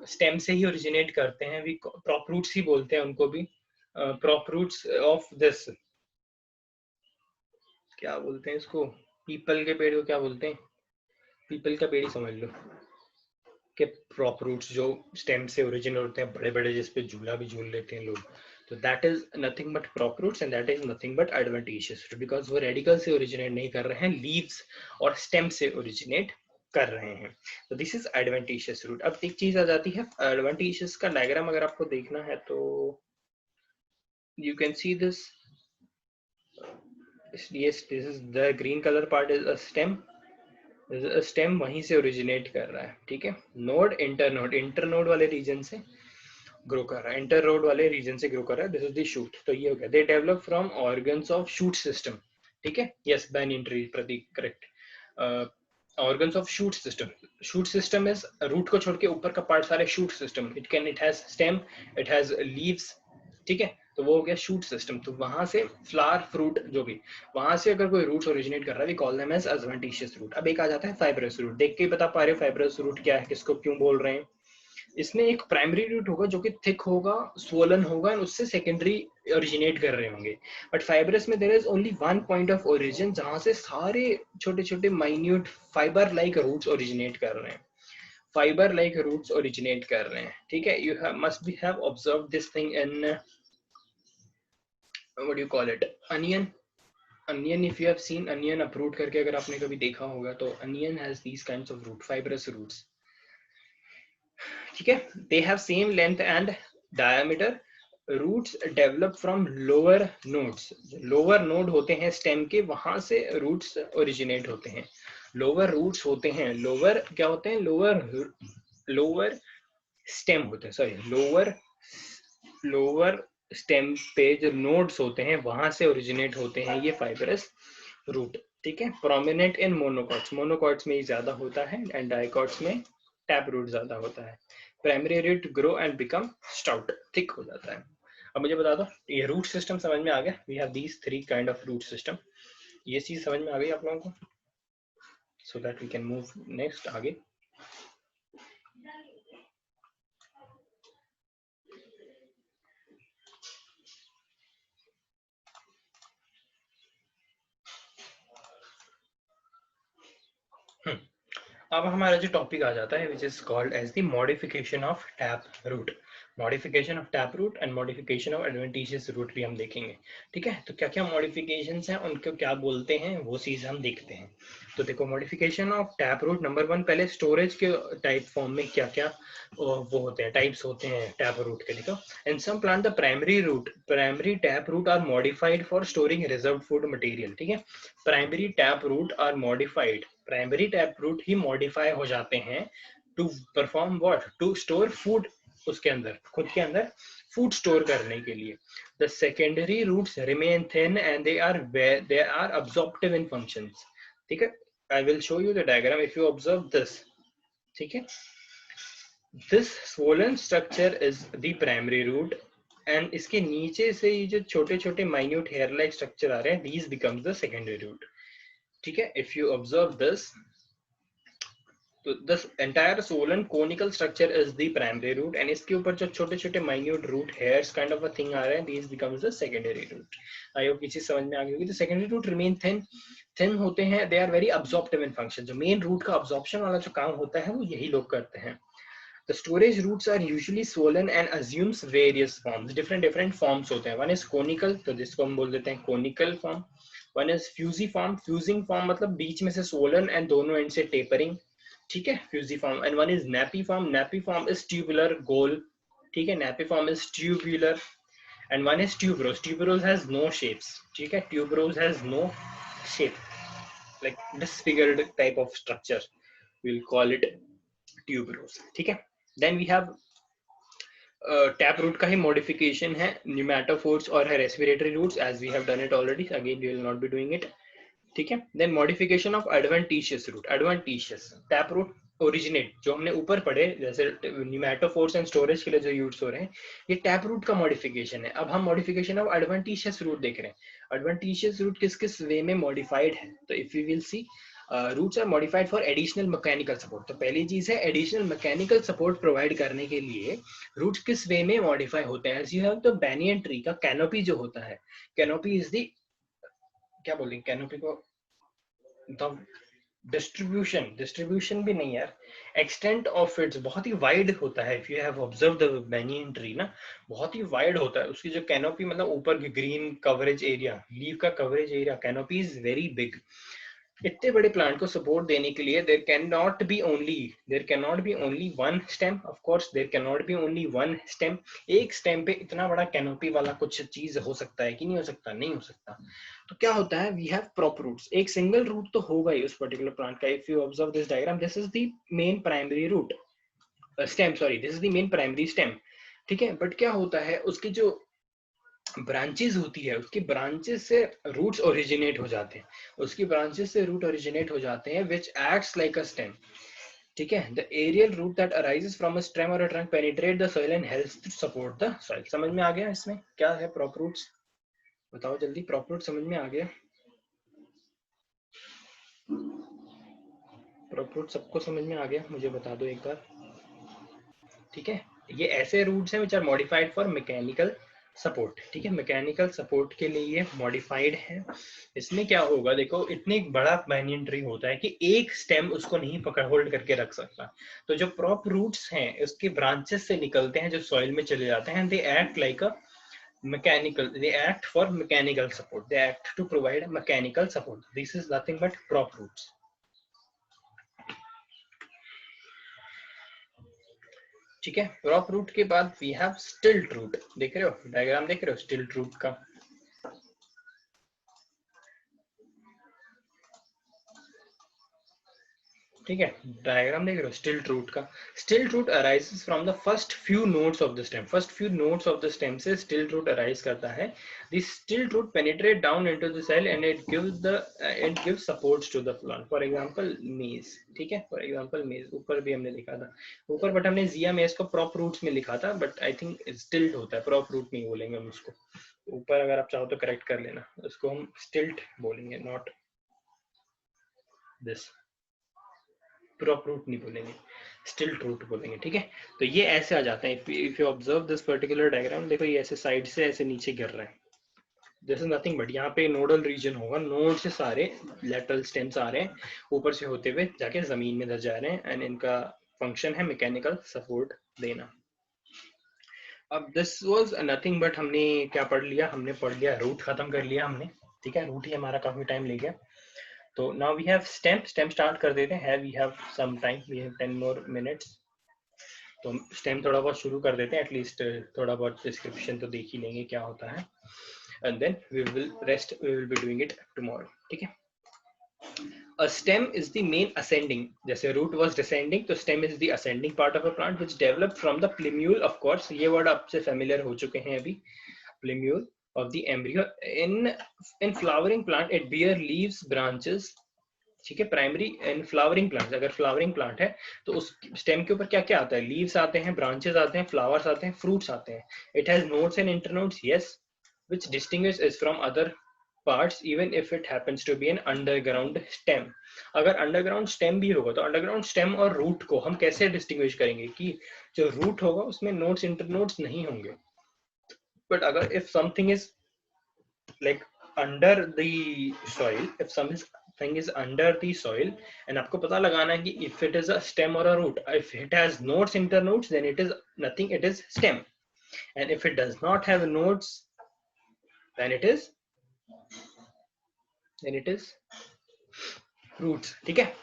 स्टेम से ही ओरिजिनेट करते हैं, वी प्रॉप रूट्स ही बोलते हैं उनको भी, प्रॉप रूट्स ऑफ दिस, क्या बोलते हैं इसको, पीपल के पेड़ को क्या बोलते हैं, पीपल का पेड़ ही समझ लो, के प्रॉप रूट्स जो स्टेम से ओरिजिन होते हैं, बड़े बड़े, जिस पे झूला भी झूल लेते हैं लोग, तो that is nothing but prop roots and that is nothing but adventitious, because वो रेडिकल से ओरिजिनेट नहीं कर रहे हैं, लीव्स और स्टेम से ओरिजिनेट कर रहे हैं। तो दिस इज एडवेंटिशियस रूट। अब एक चीज आ जाती है, एडवेंटिशियस का डायग्राम अगर आपको देखना है तो you can see this, yes, this is the green color part is a stem, stem वहीं से ओरिजिनेट कर रहा है, ठीक है। नोड, इंटरनोड, इंटरनोड वाले रीजन से ग्रो कर रहा है, इंटरनोड वाले रीजन से ग्रो कर रहा है, दिस इज द शूट। तो ये हो गया, they develop from organs of shoot system, ठीक है, yes, banyan tree, Prateek, correct. organs of shoot system. Shoot system is root को छोड़ के ऊपर का पार्ट सारे shoot system. It has stem, it has leaves, ठीक है, तो वो हो गया शूट सिस्टम. तो वहां से फ्लावर फ्रूट जो भी वहां से अगर कोई रूट्स ओरिजिनेट कर रहा है, we call them as adventitious root. अब एक आ जाता है फाइब्रस रूट. देख के ही बता पा रहे हो फाइब्रस रूट क्या है, किसको क्यों बोल रहे हैं. इसमें एक प्राइमरी रूट होगा जो कि थिक होगा, स्वोलन होगा, और उससे सेकेंडरी ओरिजिनेट कर रहे होंगे. बट फाइब्रस में there is only one point of origin जहां से सारे छोटे छोटे minute fibre like roots originate कर रहे हैं. फाइबर लाइक रूट्स ओरिजिनेट कर रहे हैं, ठीक है. You must be have observe this thing in what do you call it, onion. If you have seen onion uproot करके अगर आपने कभी देखा होगा, तो onion has these kinds of root, fibrous roots, ठीक है. they have same length and diameter. roots develop from lower nodes. lower node होते हैं stem के, वहां से roots originate होते हैं. lower roots होते हैं, lower क्या होते हैं, lower stem होते हैं, sorry, lower स्टेम पे जो नोड्स होते हैं वहां से ओरिजिनेट होते हैं ये फाइब्रस रूट, ठीक है. प्रोमिनेंट इन मोनोकॉट्स, मोनोकॉट्स में ही ज्यादा होता है, एंड डाइकॉट्स में टैप रूट ज्यादा होता है. Primary root grow and become stout, thick हो जाता है. अब मुझे बता दो, ये रूट सिस्टम समझ में आ गया. We have these 3 kind of root system. ये चीज समझ में आ गई आप लोगों को, so that we can move next आगे. अब हमारा जो टॉपिक आ जाता है, which is called as the modification of tap root. Modification of tap root and modification of adventitious root भी हम देखेंगे, ठीक है. तो क्या क्या मॉडिफिकेशंस हैं, उनको क्या बोलते हैं, वो चीज हम देखते हैं. तो देखो, modification of tap root, number 1, पहले स्टोरेज के टाइप फॉर्म में क्या क्या वो होते हैं, टाइप्स होते हैं टैप रूट के. देखो, in some plant the primary tap root are modified for storing reserved food material, ठीक है. Primary tap root are modified, primary tap root ही मॉडिफाई हो जाते हैं to perform what, to store food, उसके अंदर, खुद के अंदर फूड स्टोर करने के लिए. The secondary roots remain thin and they are absorptive in functions, ठीक है. I will show you the diagram. If you observe this, ठीक है, this swollen structure is the primary root, and इसके नीचे से ये जो छोटे छोटे माइन्यूट हेयर लाइक स्ट्रक्चर आ रहे हैं, these becomes the secondary root, ठीक है. If you observe this, तो this entire swollen conical structure is the primary root, and इसके ऊपर जो छोटे छोटे minute root hairs kind of a thing आ रहे हैं, these becomes the secondary root. I hope किसी समझ में आ गई होगी. तो secondary root remain thin होते हैं, they are very absorptive in function. जो main root का absorption वाला जो काम होता है वो यही लोग करते हैं. The storage roots are usually swollen and assumes various forms. Different forms होते हैं. One is conical, तो जिसको हम बोल देते हैं conical form. One is fusiform. Fusing form मतलब बीच में से swollen and दोनों end से tapering, ठीक है, fusiform. And one is napiform. Napiform is tubular, गोल, ठीक है. Napiform is tubular. And one is tuberose. Tuberose has no shapes, ठीक है. Tuberose has no shape, like disfigured type of structure. We'll call it tuberose, ठीक है. Then we have tap root का ही modification है pneumatophores और respiratory roots, as we have done it already. Again we will not be doing it, ठीक है. Then modification of adventitious root. Adventitious tap root originate जो हमने ऊपर पढ़े, जैसे न्यूमेटोफोर्स एंड स्टोरेज के लिए जो यूज हो रहे हैं, ये टैप रूट का मॉडिफिकेशन है. अब हम मॉडिफिकेशन ऑफ एडवेंटिशियस रूट देख रहे हैं. एडवेंटिशियस रूट किस किस वे में मॉडिफाइड है, तो if you will see, roots are modified for additional mechanical support. तो पहली चीज है, एडिशनल मैकेनिकल सपोर्ट प्रोवाइड करने के लिए रूट्स किस वे में मॉडिफाई होते हैं. As you have the banyan tree का कैनोपी जो होता है, कैनोपी इज द, क्या बोलेंगे कैनोपी को, डिस्ट्रीब्यूशन भी नहीं यार, एक्सटेंट ऑफ इट्स बहुत ही वाइड होता है. If you have observe the banyan tree ना, बहुत ही वाइड होता है उसकी जो कैनोपी, मतलब ऊपर की ग्रीन कवरेज एरिया, लीव का coverage area, canopy is very big. इतने बड़े प्लांट को सपोर्ट देने के लिए there can not be only one stem. Of course there can not be only one stem. एक स्टेम पे इतना बड़ा कैनोपी वाला कुछ चीज हो सकता है कि नहीं हो सकता? नहीं हो सकता. तो क्या होता है, वी हैव प्रॉप रूट्स. एक सिंगल रूट तो होगा ही उस पर्टिकुलर प्लांट का. If you observe this diagram, this is the main primary root stem, sorry, this is the main primary stem, ठीक है. बट क्या होता है, उसकी जो ब्रांचेस होती है, उसकी ब्रांचेस से रूट्स ओरिजिनेट हो जाते हैं, उसकी ब्रांचेस से रूट ओरिजिनेट हो जाते हैं which acts like a stem, ठीक है। The aerial root that arises from a stem और a trunk penetrate the soil and helps to support the soil. समझ में आ गया इसमें क्या है प्रॉप रूट्स? बताओ जल्दी, प्रॉप रूट समझ में आ गया? प्रॉप रूट सबको समझ में आ गया? मुझे बता दो एक बार, ठीक है। ये ऐसे रूट्स हैं which are modified for mechanical support, ठीक है, मैकेनिकल सपोर्ट के लिए ये मॉडिफाइड है। इसमें क्या होगा देखो, इतनी बड़ा banyan ट्री होता है कि एक स्टेम उसको नहीं पकड़ होल्ड करके रख सकता, तो जो प्रॉप रूट्स हैं उसके ब्रांचेस से निकलते हैं जो सॉइल में चले जाते हैं, they act like a mechanical, they act for mechanical support, they act to provide mechanical support, this is nothing but prop roots, ठीक है। प्रॉप रूट के बाद वी हैव स्टिल्ट रूट, देख रहे हो डायग्राम, देख रहे हो स्टिल्ट रूट का? ठीक है, डायग्राम देख रहे हो स्टिल्ट रूट का? Stilt root arises from the first few nodes of the stem, first few nodes of the stem से स्टिल्ट रूट अराइज करता है। This stilt root penetrate down into the cell and it gives supports to the plant, for example maize, ठीक है, for example मेज, ऊपर भी हमने लिखा था ऊपर, बट हमने जिया मेज को प्रॉप रूट्स में लिखा था, बट आई थिंक स्टिल्ट होता है, प्रॉप रूट नहीं बोलेंगे हम उसको, ऊपर अगर आप चाहो तो करेक्ट कर लेना, उसको हम स्टिल्ट बोलेंगे, नॉट दिस, प्रॉप रूट नहीं बोलेंगे, स्टिल्ट रूट बोलेंगे, ठीक है। तो ये ऐसे आ जाता है, if you observe this particular diagram, देखो ये ऐसे साइड से ऐसे नीचे गिर रहा है, दिस इज नथिंग बट यहाँ पे नोडल रीजन होगा, नोड से सारे लेटरल स्टेम्स आ रहे हैं ऊपर से होते हुए जाके जमीन में धस जा रहे हैं, एंड इनका फंक्शन है मैकेनिकल सपोर्ट देना। अब दिस वाज नथिंग बट हमने क्या पढ़ लिया, हमने पढ़ लिया रूट, खत्म कर लिया हमने, ठीक है, रूट ही हमारा काफी टाइम ले गया। तो now we have stem, stem start कर देते हैं, we have some time, we have 10 more minutes, तो स्टेम थोड़ा बहुत शुरू कर देते हैं, एटलीस्ट थोड़ा बहुत डिस्क्रिप्शन तो देख ही लेंगे क्या होता है, and then we will be doing it tomorrow, ठीक है। A stem is the main ascending, जैसे root was descending, तो stem is the ascending part of a plant which developed from the plumule, of course ये word आपसे familiar हो चुके हैं अभी, plumule of the embryo, in flowering plant it bear leaves, branches, ठीक है। Primary in flowering plant, अगर flowering plant है तो उस स्टेम के ऊपर क्या क्या आता है, लीव्स आते हैं, ब्रांचेस आते हैं, फ्लावर्स आते हैं, फ्रूट्स आते हैं। It has nodes and internodes, yes, which distinguish it from other parts even if it happens to be an underground stem. अगर अंडरग्राउंड स्टेम भी होगा तो अंडरग्राउंड स्टेम और रूट को हम कैसे डिस्टिंग्विश करेंगे कि जो रूट होगा उसमें नोड्स इंटरनोड्स नहीं होंगे, बट अगर if something is like under the soil, if something is under the soil, and आपको पता लगाना है कि if it is a stem or a root, if it has nodes, internodes, then it is nothing, it is stem, and if it does not have nodes, then it is roots, ठीक है।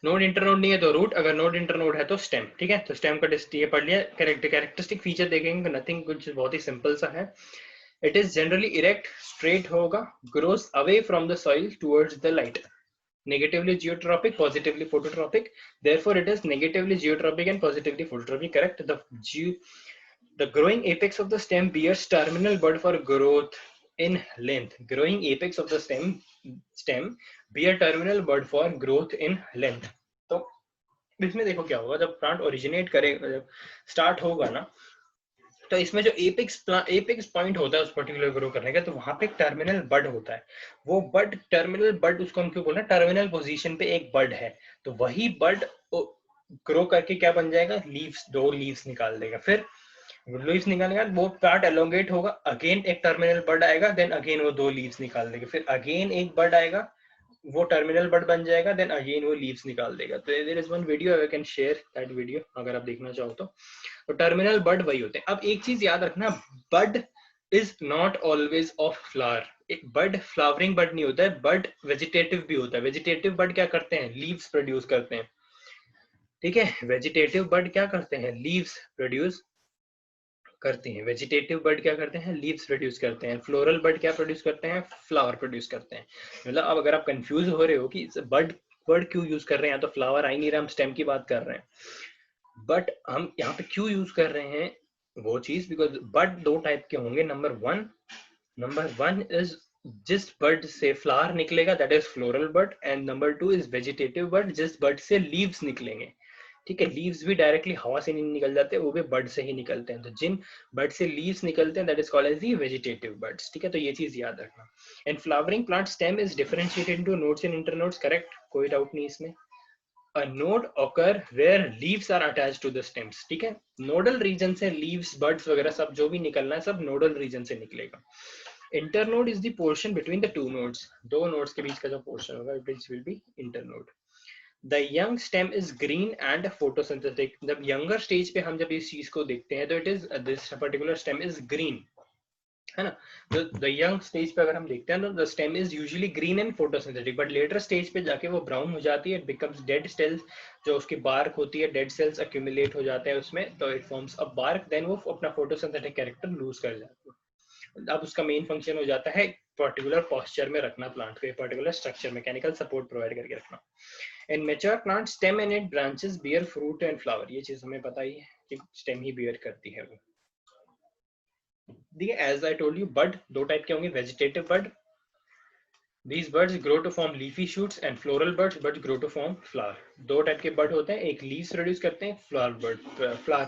Node internode नहीं है तो root, अगर node internode है तो stem, ठीक है। तो स्टेम का ये पढ़ लिया, कैरेक्टरिस्टिक फीचर देखेंगे, नथिंग, कुछ बहुत ही सिंपल सा है। It is generally erect, straight होगा, grows away from the soil towards the light, negatively geotropic, positively phototropic, therefore it is negatively geotropic and positively phototropic, correct? The growing apex of the stem bears terminal bud for growth in length, growing apex of the stem bear terminal bud for growth in length। तो इसमें देखो क्या होगा, जब plant originate करेगा, जब start होगा ना, तो इसमें जो एपेक्स पॉइंट होता है उस पर्टिकुलर ग्रो करने का, तो वहां पे एक टर्मिनल बड होता है, वो बड, टर्मिनल बड उसको हम क्यों बोल रहे हैं, टर्मिनल पोजीशन पे एक बड है, तो वही बड ग्रो करके क्या बन जाएगा, लीव्स, 2 लीव्स निकाल देगा, फिर लीव्स निकालने के बाद वो पार्ट एलोंगेट होगा, अगेन एक टर्मिनल बड आएगा, देन अगेन वो 2 लीव्स निकाल देगा, फिर अगेन एक बड आएगा, वो टर्मिनल बड बन जाएगा, देन अगेन वो लीव्स निकाल देगा। तो there is one video, I can share that video अगर आप देखना चाहो तो टर्मिनल बड वही होते हैं। अब एक चीज याद रखना, bud is not always of flower, एक बड फ्लावरिंग बड नहीं होता है, बड वेजिटेटिव भी होता है। वेजिटेटिव बड क्या करते हैं, लीव्स प्रोड्यूस करते हैं, ठीक है। वेजिटेटिव बड क्या करते हैं, लीव्स प्रोड्यूस करते हैं। वेजिटेटिव बर्ड क्या करते हैं, लीव्स प्रोड्यूस करते हैं। फ्लोरल बर्ड क्या प्रोड्यूस करते हैं, फ्लावर प्रोड्यूस करते हैं। मतलब अब अगर आप कंफ्यूज हो रहे हो कि बर्ड वर्ड क्यों यूज कर रहे हैं, तो फ्लावर आ ही नहीं रहा, हम स्टेम की बात कर रहे हैं, बट हम यहाँ पे क्यों यूज कर रहे हैं, वो चीज, बिकॉज बड दो टाइप के होंगे. नंबर वन इज जिस बड से फ्लावर निकलेगा that is floral bud, and number two is vegetative bud, जिस बड से लीव्स निकलेंगे. ठीक है, लीव्स भी डायरेक्टली हवा से नहीं निकल जाते, वो भी बड से ही निकलते हैं. तो जिन बड से लीव्स निकलते हैं that is called as the vegetative buds. ठीक है, तो ये चीज याद रखना. And flowering plant stem is differentiated into nodes and internodes. Correct, कोई डाउट नहीं इसमें. A node occur where leaves are attached to the stems. ठीक है, नोडल रीजन से लीव्स, बड्स वगैरह सब जो भी निकलना है सब नोडल रीजन से निकलेगा. Internode is the portion between the two nodes. दो नोड्स के बीच का जो पोर्शन होगा it will B internode. The young stem is green and photosynthetic. जब यंगर स्टेज पे हम जब इस चीज को देखते हैं तो it is this particular stem is green, है ना. द यंग स्टेज पे अगर हम देखते हैं तो the stem is usually green and photosynthetic, but later stage पे जाके वो ब्राउन हो जाती है. इट बिकम्स डेड सेल्स, जो उसकी बार्क होती है, डेड सेल्स अक्यूमुलेट हो जाते हैं उसमें, तो it forms a bark. Then वो अपना फोटोसिंथेटिक कैरेक्टर लूज कर जाती है. अब उसका मेन फंक्शन हो जाता है पर्टिकुलर पोस्चर में रखना प्लांट को, particular structure, mechanical support provide करके रखना. In mature plant stem and it branches bear fruit and flower. ये चीज हमें पता ही है कि स्टेम ही बियर करती है वो. देखिए, as I told you, bud दो टाइप के होंगे, vegetative bud. These buds grow to form leafy shoots, and floral buds grow to form flower. दो टाइप के bud होते हैं, एक leaves produce करते हैं, flower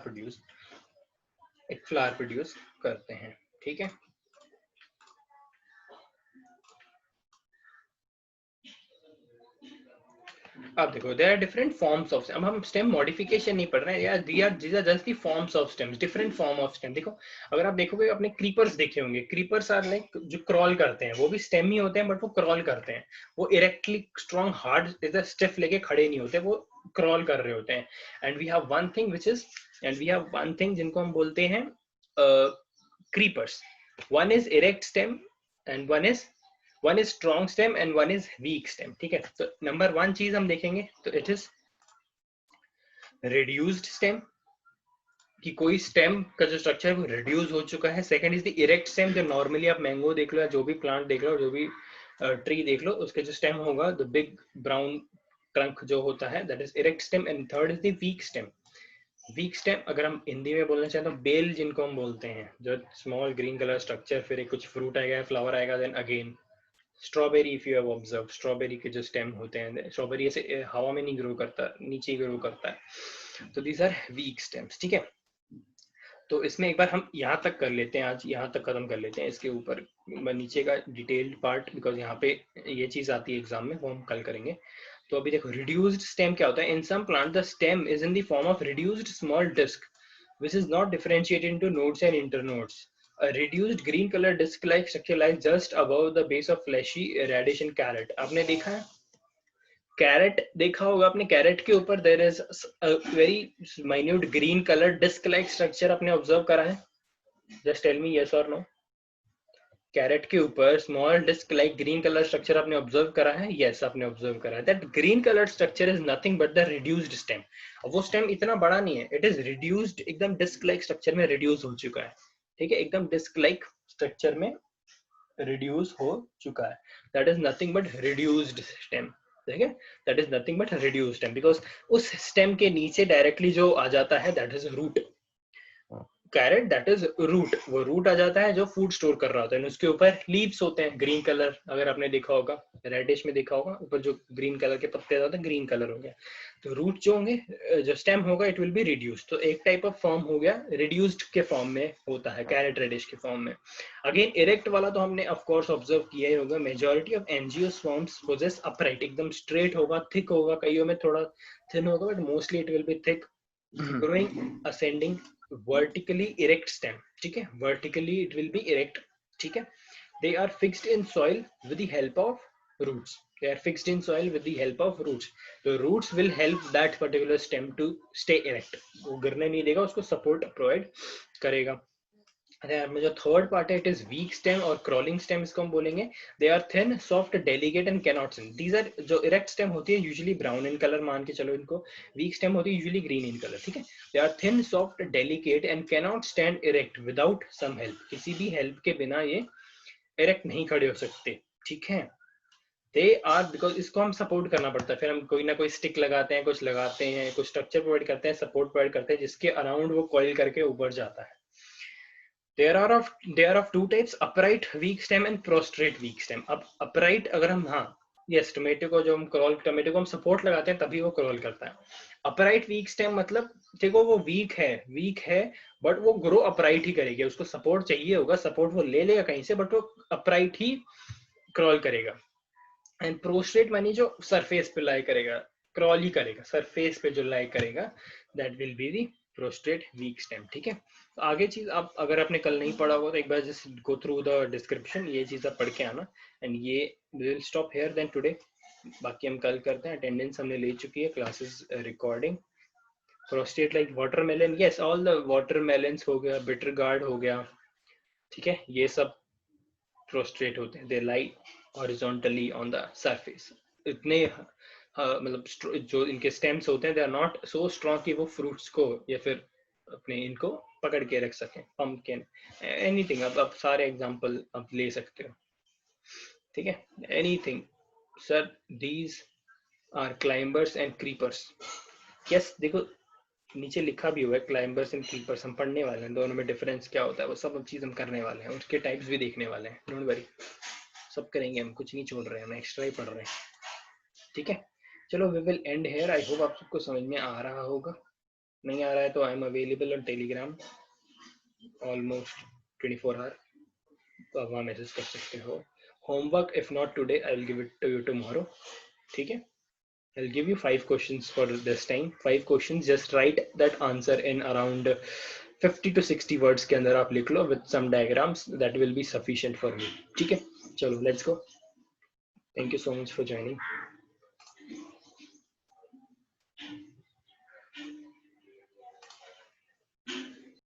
produce करते हैं. ठीक है, अब देखो there are different forms of. अब हम स्टेम मॉडिफिकेशन नहीं पढ़ रहे हैं यार, these are just the forms of stems, different form of stem. देखो, अगर आप देखोगे अपने क्रीपर्स देखे होंगे, क्रीपर्स आर लाइक जो क्रॉल करते हैं, वो भी स्टेम ही होते हैं बट वो क्रॉल करते हैं. वो इरेक्टली स्ट्रॉन्ग हार्ड इधर स्टिफ लेके खड़े नहीं होते, वो क्रॉल कर रहे होते हैं. And we have one thing जिनको हम बोलते हैं creepers. One is erect stem and one is strong stem and one is weak stem. ठीक है, तो नंबर वन चीज हम देखेंगे तो इट इज रिड्यूस्ड स्टेम, कि कोई स्टेम का जो स्ट्रक्चर है वो रिड्यूस हो चुका है. Second is the erect stem, जो नॉर्मली आप मैंगो देख लो या जो भी प्लांट देख लो, जो भी ट्री देख लो, उसके जो स्टेम होगा द बिग ब्राउन ट्रंक जो होता है that is erect stem. And third is the week stem. Week stem अगर हम हिंदी में बोलना चाहें तो बेल जिनको हम बोलते हैं, जो स्मॉल ग्रीन कलर स्ट्रक्चर, फिर एक कुछ फ्रूट आएगा, फ्लावर आएगा, then again strawberry. If you have observe, strawberry के जो स्टेम होते हैं, स्ट्रॉबेरी ऐसे हवा में नहीं ग्रो करता, नीचे ग्रो करता है. तो दीज आर वीक स्टेम्स. ठीक है, तो इसमें एक बार हम यहाँ तक कर लेते हैं, आज यहाँ तक खत्म कर लेते हैं. इसके ऊपर नीचे का डिटेल्ड पार्ट, बिकॉज यहाँ पे ये चीज आती है एग्जाम में, वो हम कल करेंगे. तो अभी देखो रिड्यूस्ड स्टेम क्या होता है. In some plant the stem is in the form of reduced small disc which is not differentiated into nodes and internodes. A reduced green color disc-like structure lies just above the base of fleshy radish in carrot. आपने देखा है carat, देखा होगा आपने, carrot के ऊपर there is a very minute green colour disc like structure. आपने observe करा है? जस्ट टेल मी यस और नो. कैरेट के ऊपर small disc like green colour structure आपने ऑब्जर्व करा है? यस, आपने ऑब्जर्व करा है. That green colour structure is nothing but the reduced stem. वो स्टेम इतना बड़ा नहीं है, इट इज रिड्यूस्ड, एकदम डिस्क लाइक स्ट्रक्चर में रिड्यूस हो चुका है. ठीक है, एकदम डिस्क लाइक स्ट्रक्चर में रिड्यूस हो चुका है. That is nothing but reduced stem. ठीक है, that is nothing but reduced stem, because उस स्टेम के नीचे डायरेक्टली जो आ जाता है that is root. Carrot that is root, वो रूट आ जाता है जो फूड स्टोर कर रहा होता है. उसके ऊपर लीव्स होते हैं ग्रीन कलर, अगर आपने देखा होगा रेडिश में देखा होगा, ऊपर जो ग्रीन कलर के पत्ते होते हैं ग्रीन कलर हो गया. तो रूट जो होंगे, जो स्टेम होगा इट विल बी रिड्यूस्ड. तो एक टाइप ऑफ फॉर्म हो गया, रिड्यूस्ड के फॉर्म में होता है कैरेट रेडिश के फॉर्म में. अगेन इरेक्ट वाला तो हमने ऑफ कोर्स ऑब्जर्व किया ही होगा. Majority of angiosperms possess upright, एकदम स्ट्रेट होगा, थिक होगा, कईयों में थोड़ा थिन होगा, but mostly it will be thick, growing ascending vertically erect stem. ठीक है, vertically it will be erect. ठीक है, they are fixed in soil with the help of roots. They are fixed in soil with the help of roots. The roots will help that particular stem to stay erect. वो गिरने नहीं देगा, उसको support provide करेगा. में जो third part है it is weak stem और क्रॉलिंग स्टेम, इसको हम बोलेंगे. They are thin, soft, delicate and cannot stem. These are, जो इरेक्ट स्टेम होती है यूजुअली ब्राउन इन कलर मान के चलो इनको, वीक स्टेम होती है यूजुअली ग्रीन इन कलर. ठीक है, they are thin, soft, delicate and cannot stand erect without some help. किसी भी हेल्प के बिना ये इरेक्ट नहीं खड़े हो सकते. ठीक है, दे आर, बिकॉज इसको हम सपोर्ट करना पड़ता है, फिर हम कोई ना कोई स्टिक लगाते हैं, कुछ लगाते हैं, कुछ स्ट्रक्चर प्रोवाइड करते हैं, सपोर्ट प्रोवाइड करते हैं, जिसके अराउंड वो कॉइल करके ऊपर जाता है. There are of two types, upright weak stem and prostrate weak stem. अब upright अगर हम, हाँ यस, टोमेटो को जो हम क्रॉल, टोमेटो को हम सपोर्ट लगाते हैं तभी वो क्रॉल करता है. अपराइट वीक स्टेम मतलब देखो वो वीक है बट वो ग्रो अपराइट ही करेगी. उसको सपोर्ट चाहिए होगा, सपोर्ट वो ले लेगा कहीं से, बट वो अपराइट ही क्रॉल करेगा. एंड प्रोस्ट्रेट मानी जो सरफेस पे लाई करेगा, क्रॉल ही करेगा, सरफेस पे जो लाई करेगा, that will be the prostate week stem. ठीक है, तो आगे चीज आप अगर आपने कल नहीं पढ़ा होगा तो एक बार just go through the description, ये चीज आप पढ़ के आना. एंड ये will stop here then today. बाकी हम कल करते हैं. अटेंडेंस हमने ले चुकी है, classes recording. Prostate like watermelon, yes all the watermelons हो गया, बिटर गार्ड हो गया, ठीक है, ये सब प्रोस्ट्रेट होते हैं. They lie horizontally on the surface. इतने मतलब जो इनके स्टेम्स होते हैं, they are not so strong कि वो फ्रूट्स को या फिर अपने इनको पकड़ के रख सकें. पंपकिन, एनीथिंग, अब आप सारे एग्जांपल आप ले सकते हो. ठीक है, anything. Sir these are climbers and creepers. Yes, देखो नीचे लिखा भी हुआ है क्लाइंबर्स एंड क्रीपर्स. हम पढ़ने वाले हैं दोनों में डिफरेंस क्या होता है, वो सब चीज हम करने वाले हैं. उसके टाइप्स भी देखने वाले हैं, डोंट वरी, सब करेंगे हम, कुछ नहीं छोड़ रहे हैं, हम एक्स्ट्रा ही पढ़ रहे हैं. ठीक है, चलो we will end here. I hope आप सबको समझ में आ रहा होगा. नहीं आ रहा है तो I am available on Telegram almost 24 hour, तो आप वहाँ मैसेज कर सकते हो. Homework if not today I will give it to you tomorrow. ठीक है, I'll give you 5 questions for this time. 5 questions, just write that answer in around 50 to 60 words के अंदर आप लिख लो with some diagrams. That will be sufficient for me. ठीक है, चलो let's go. Thank you so much for joining.